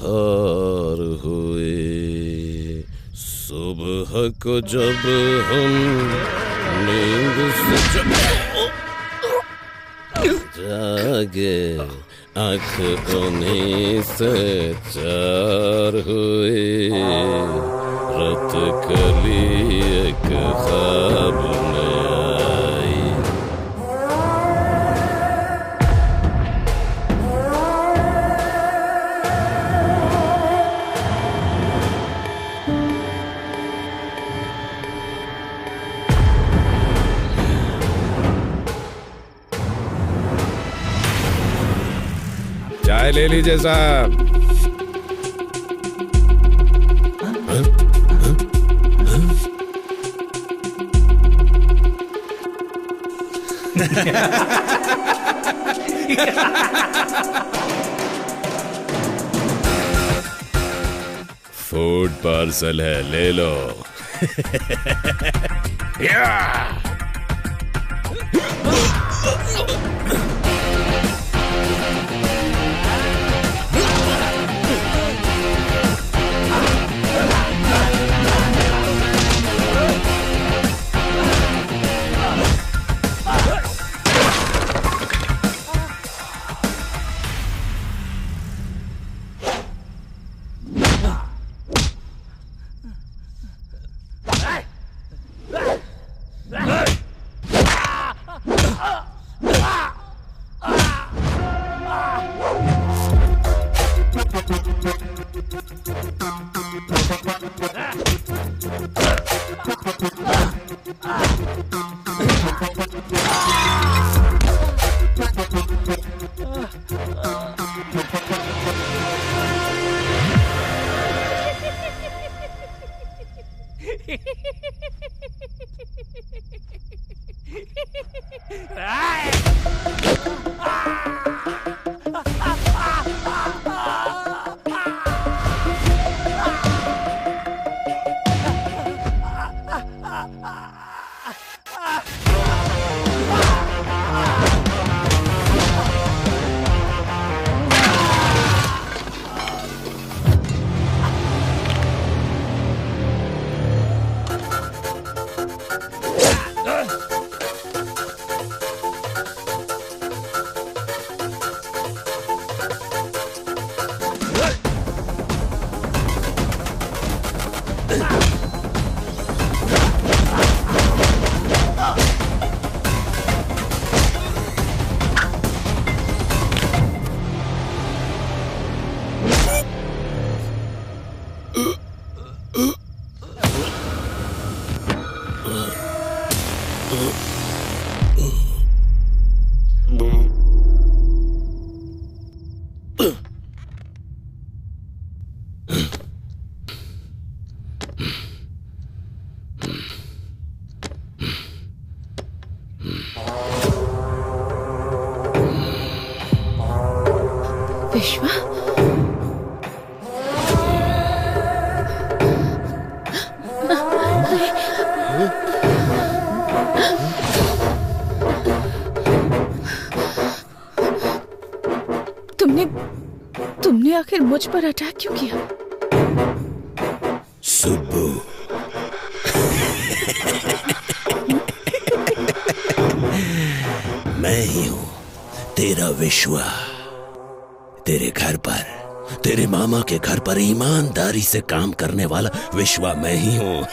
हार हुए। सुबह को जब हम नींद से जागे आँख उन्हीं से चार हुए। रत कली एक ख्वाब में आई। चाय ले लीजिए साहब। फूड पार्सल है, ले लो। विश्वा, तुमने आखिर मुझ पर अटैक क्यों किया? सुब्बू, मैं ही हूँ तेरा विश्वा। तेरे घर पर, तेरे मामा के घर पर ईमानदारी से काम करने वाला विश्वा मैं ही हूँ।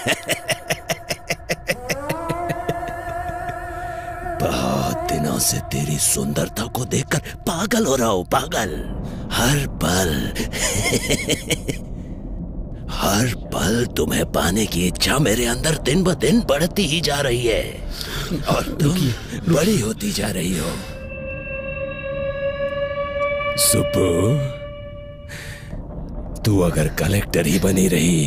बहुत दिनों से तेरी सुंदरता को देखकर पागल हो रहा हूँ, पागल। हर पल तुम्हें पाने की इच्छा मेरे अंदर दिन ब दिन बढ़ती ही जा रही है और तुम बड़ी होती जा रही हो। सुब्बू, तू अगर कलेक्टर ही बनी रही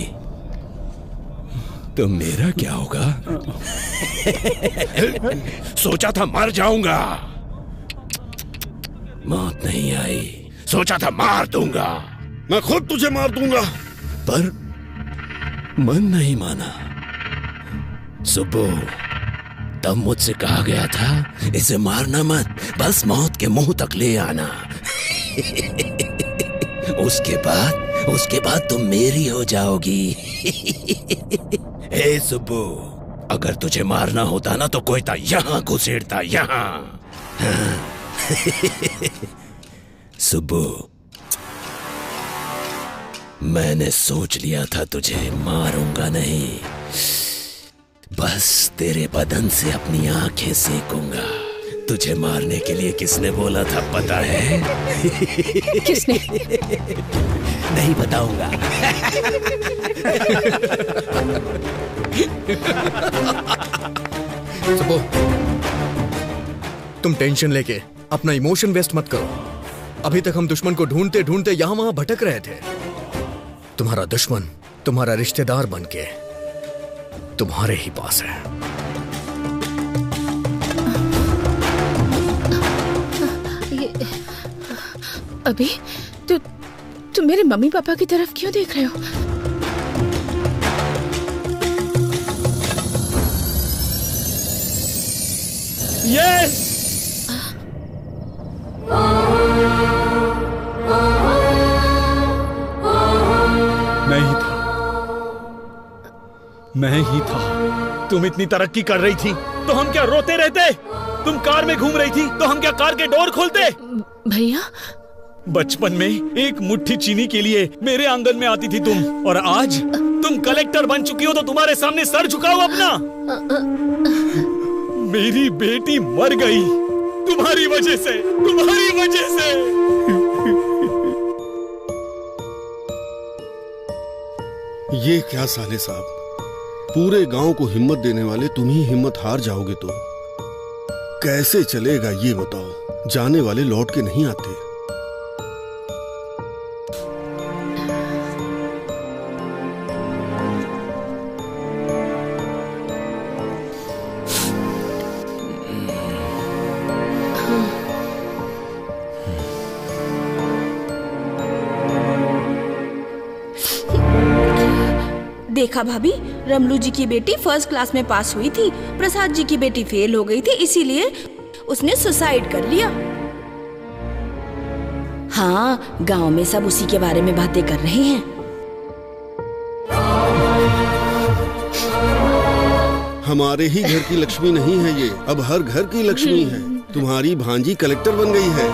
तो मेरा क्या होगा? सोचा था मर जाऊंगा, मौत नहीं आई। सोचा था मार दूंगा, मैं खुद तुझे मार दूंगा, पर मन नहीं माना। सुब्बू, तब मुझसे कहा गया था इसे मारना मत, बस मौत के मुंह तक ले आना। उसके बाद तुम मेरी हो जाओगी। हे सुब्बू, अगर तुझे मारना होता ना तो कोई था यहाँ घुसेड़ता, यहाँ। सुब्बू, मैंने सोच लिया था तुझे मारूंगा नहीं, बस तेरे बदन से अपनी आंखें सेकूंगा। तुझे मारने के लिए किसने बोला था पता है? किसने? नहीं बताऊंगा। सुबो, तुम टेंशन लेके अपना इमोशन वेस्ट मत करो। अभी तक हम दुश्मन को ढूंढते ढूंढते यहां वहां भटक रहे थे। तुम्हारा दुश्मन तुम्हारा रिश्तेदार बनके तुम्हारे ही पास है। अभी तो तुम मेरे मम्मी पापा की तरफ क्यों देख रहे हो? मैं ही था। तुम इतनी तरक्की कर रही थी तो हम क्या रोते रहते? तुम कार में घूम रही थी तो हम क्या कार के डोर खोलते? भैया, बचपन में एक मुट्ठी चीनी के लिए मेरे आंगन में आती थी तुम, और आज तुम कलेक्टर बन चुकी हो तो तुम्हारे सामने सर झुकाओ अपना। मेरी बेटी मर गई तुम्हारी वजह से, तुम्हारी वजह से। ये क्या साले साहब, पूरे गांव को हिम्मत देने वाले तुम ही हिम्मत हार जाओगे तो कैसे चलेगा ये बताओ? जाने वाले लौट के नहीं आते। देखा भाभी, रमलू जी की बेटी फर्स्ट क्लास में पास हुई थी, प्रसाद जी की बेटी फेल हो गई थी, इसीलिए उसने सुसाइड कर लिया। हाँ, गांव में सब उसी के बारे में बातें कर रहे हैं। हमारे ही घर की लक्ष्मी नहीं है ये, अब हर घर की लक्ष्मी है। तुम्हारी भांजी कलेक्टर बन गई है।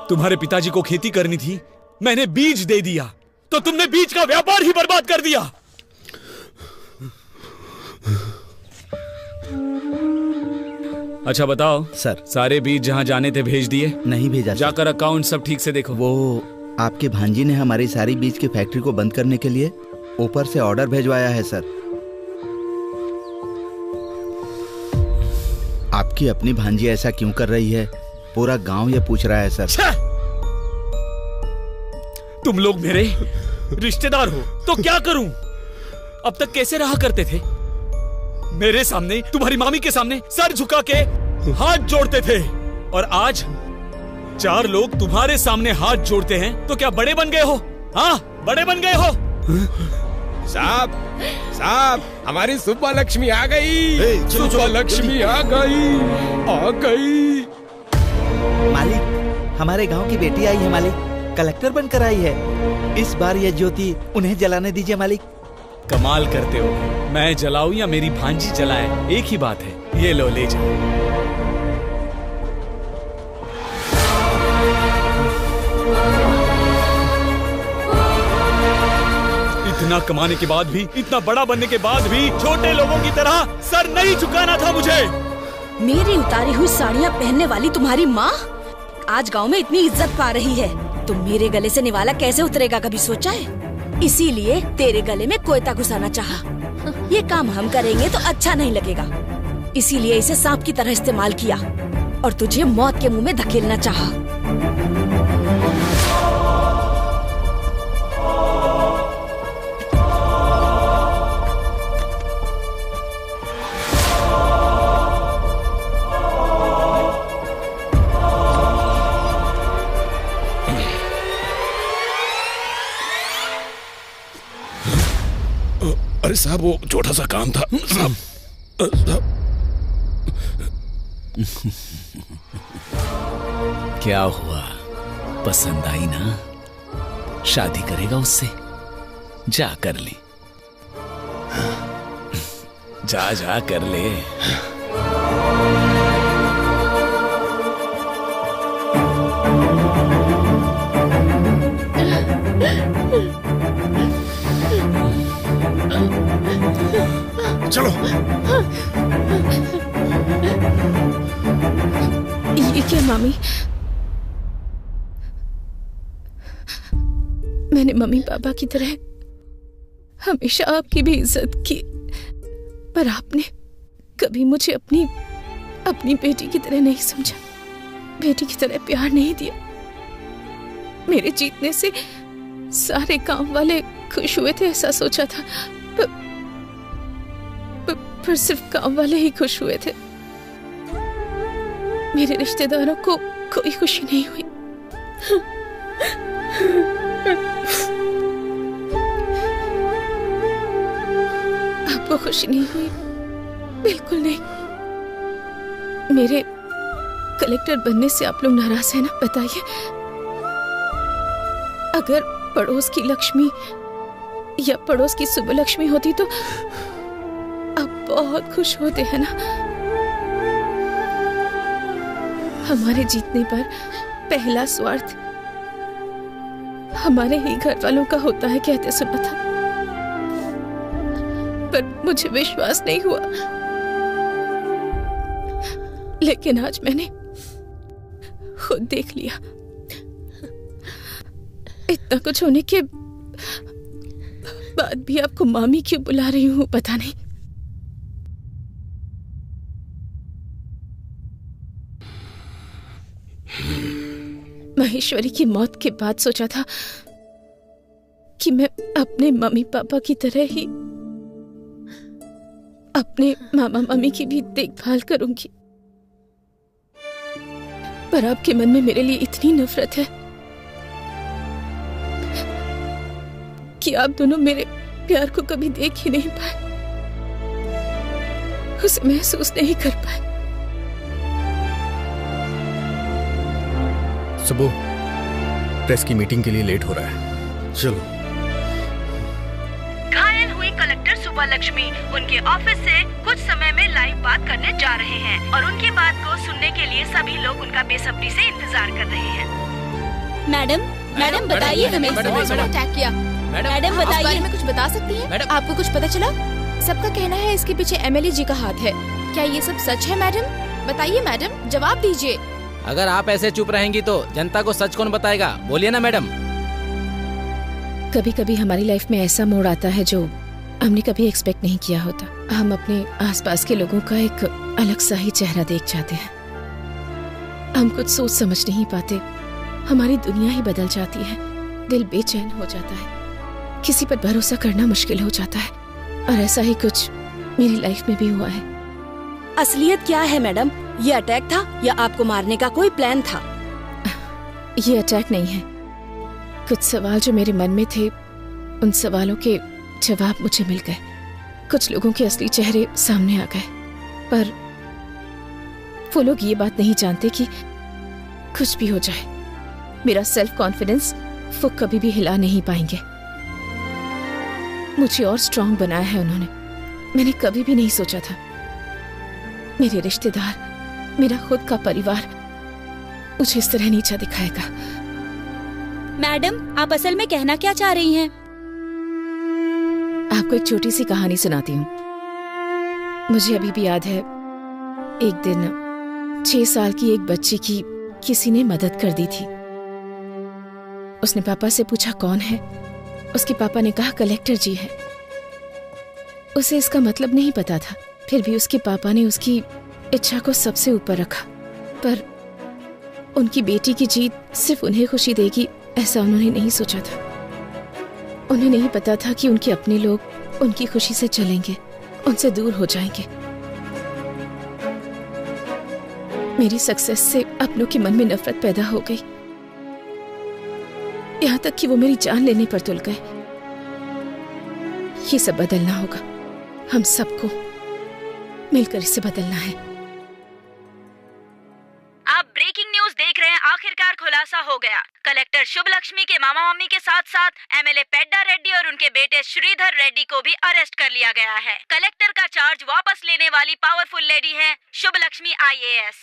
तुम्हारे पिताजी को खेती करनी थी, मैंने बीज दे दिया तो तुमने बीज का व्यापार ही बर्बाद कर दिया। अच्छा बताओ सर, सारे बीज जहां जाने थे भेज दिए? नहीं भेजा। जाकर अकाउंट सब ठीक से देखो। वो आपके भांजी ने हमारी सारी बीज की फैक्ट्री को बंद करने के लिए ऊपर से ऑर्डर भेजवाया है सर। आपकी अपनी भांजी ऐसा क्यों कर रही है, पूरा गांव ये पूछ रहा है सर। तुम लोग मेरे रिश्तेदार हो तो क्या करूं? अब तक कैसे रहा करते थे? मेरे सामने, तुम्हारी मामी के सामने सर झुका के हाथ जोड़ते थे, और आज 4 लोग तुम्हारे सामने हाथ जोड़ते हैं तो क्या बड़े बन गए हो? हाँ, बड़े बन गए हो। साहब, साहब, हमारी सुब्बा लक्ष्मी आ गई। सुब्बा लक्ष्मी आ गई, आ गई। मालिक, हमारे गांव की बेटी आई है मालिक, कलेक्टर बनकर आई है। इस बार यह ज्योति उन्हें जलाने दीजिए मालिक। कमाल करते हो, मैं जलाऊं या मेरी भांजी जलाए, एक ही बात है। ये लो, ले जाओ। इतना कमाने के बाद भी, इतना बड़ा बनने के बाद भी छोटे लोगों की तरह सर नहीं झुकाना था मुझे। मेरी उतारी हुई साड़ियाँ पहनने वाली तुम्हारी माँ आज गांव में इतनी इज्जत पा रही है, तो मेरे गले से निवाला कैसे उतरेगा, कभी सोचा है? इसीलिए तेरे गले में कोयता घुसाना चाहा। ये काम हम करेंगे तो अच्छा नहीं लगेगा, इसीलिए इसे सांप की तरह इस्तेमाल किया और तुझे मौत के मुंह में धकेलना चाहा। अरे साहब, वो छोटा सा काम था साहब। क्या हुआ, पसंद आई ना? शादी करेगा उससे? जा कर ले, जा जा कर ले। चलो। ये क्या मामी? मैंने मम्मी पापा की तरह हमेशा आपकी भी इज्जत की, पर आपने कभी मुझे अपनी बेटी की तरह नहीं समझा, बेटी की तरह प्यार नहीं दिया। मेरे जीतने से सारे गांव वाले खुश हुए थे ऐसा सोचा था, पर सिर्फ गांव वाले ही खुश हुए थे। मेरे रिश्तेदारों को कोई खुशी नहीं हुई। आपको खुशी नहीं हुई? बिल्कुल नहीं। कलेक्टर बनने से आप लोग नाराज हैं ना? बताइए, अगर पड़ोस की लक्ष्मी या पड़ोस की सुबलक्ष्मी होती तो आप बहुत खुश होते हैं ना? हमारे जीतने पर पहला स्वार्थ हमारे ही घर वालों का होता है कहते सुना था, पर मुझे विश्वास नहीं हुआ। लेकिन आज मैंने खुद देख लिया। इतना कुछ होने के बाद भी आपको मामी क्यों बुला रही हूँ पता नहीं। महेश्वरी की मौत के बाद सोचा था कि मैं अपने मम्मी पापा की तरह ही अपने मामा मामी की भी देखभाल करूंगी, पर आपके मन में मेरे लिए इतनी नफरत है कि आप दोनों मेरे प्यार को कभी देख ही नहीं पाए, उसे महसूस नहीं कर पाए। सुबह प्रेस की मीटिंग के लिए लेट हो रहा है, चलो। घायल हुई कलेक्टर सुबलक्ष्मी उनके ऑफिस से कुछ समय में लाइव बात करने जा रहे हैं और उनकी बात को सुनने के लिए सभी लोग उनका बेसब्री से इंतजार कर रहे हैं। मैडम बताइए हमें अटैक किया। मैडम बताइए, बारे में कुछ बता सकती हैं? आपको कुछ पता चला? सबका कहना है इसके पीछे एमएलए जी का हाथ है, क्या ये सब सच है मैडम? बताइए मैडम, जवाब दीजिए। अगर आप ऐसे चुप रहेंगी तो जनता को सच कौन बताएगा? बोलिए ना मैडम। कभी कभी हमारी लाइफ में ऐसा मोड़ आता है जो हमने कभी एक्सपेक्ट नहीं किया होता। हम अपने आसपास के लोगों का एक अलग सा ही चेहरा देख जाते हैं। हम कुछ सोच समझ नहीं पाते, हमारी दुनिया ही बदल जाती है, दिल बेचैन हो जाता है, किसी पर भरोसा करना मुश्किल हो जाता है। और ऐसा ही कुछ मेरी लाइफ में भी हुआ है। असलियत क्या है मैडम? ये अटैक था या आपको मारने का कोई प्लान था? ये अटैक नहीं है। कुछ सवाल जो मेरे मन में थे, उन सवालों के जवाब मुझे मिल गए। कुछ लोगों के असली चेहरे सामने आ गए, पर वो लोग ये बात नहीं जानते कि कुछ भी हो जाए, मेरा सेल्फ कॉन्फिडेंस वो कभी भी हिला नहीं पाएंगे। मुझे और स्ट्रांग बनाया है उन्होंने। मैंने कभी भी नहीं सोचा था मेरे रिश्तेदार, मेरा खुद का परिवार मुझे इस तरह नीचा दिखाएगा। मैडम, आप असल में कहना क्या चाह रही हैं? आपको एक छोटी सी कहानी सुनाती हूँ। मुझे अभी भी याद है, एक दिन 6 साल की एक बच्ची की किसी ने मदद कर दी थी। उसने पापा से पूछा कौन है। उसके पापा ने कहा कलेक्टर जी है। उसे इसका मतलब नहीं पता था, फिर भी उसके पापा ने उसकी इच्छा को सबसे ऊपर रखा। पर उनकी बेटी की जीत सिर्फ उन्हें खुशी देगी ऐसा उन्होंने नहीं सोचा था। उन्हें नहीं पता था कि उनके अपने लोग उनकी खुशी से चलेंगे, उनसे दूर हो जाएंगे। मेरी सक्सेस से अपनों के मन में नफरत पैदा हो गई, यहाँ तक कि वो मेरी जान लेने पर तुल गए। ये सब बदलना होगा, हम सबको मिलकर इसे बदलना है। आप ब्रेकिंग न्यूज देख रहे हैं। आखिरकार खुलासा हो गया, कलेक्टर शुभलक्ष्मी के मामा मामी के साथ साथ एमएलए पेड्डा रेड्डी और उनके बेटे श्रीधर रेड्डी को भी अरेस्ट कर लिया गया है। कलेक्टर का चार्ज वापस लेने वाली पावरफुल लेडी है शुभलक्ष्मी IAS।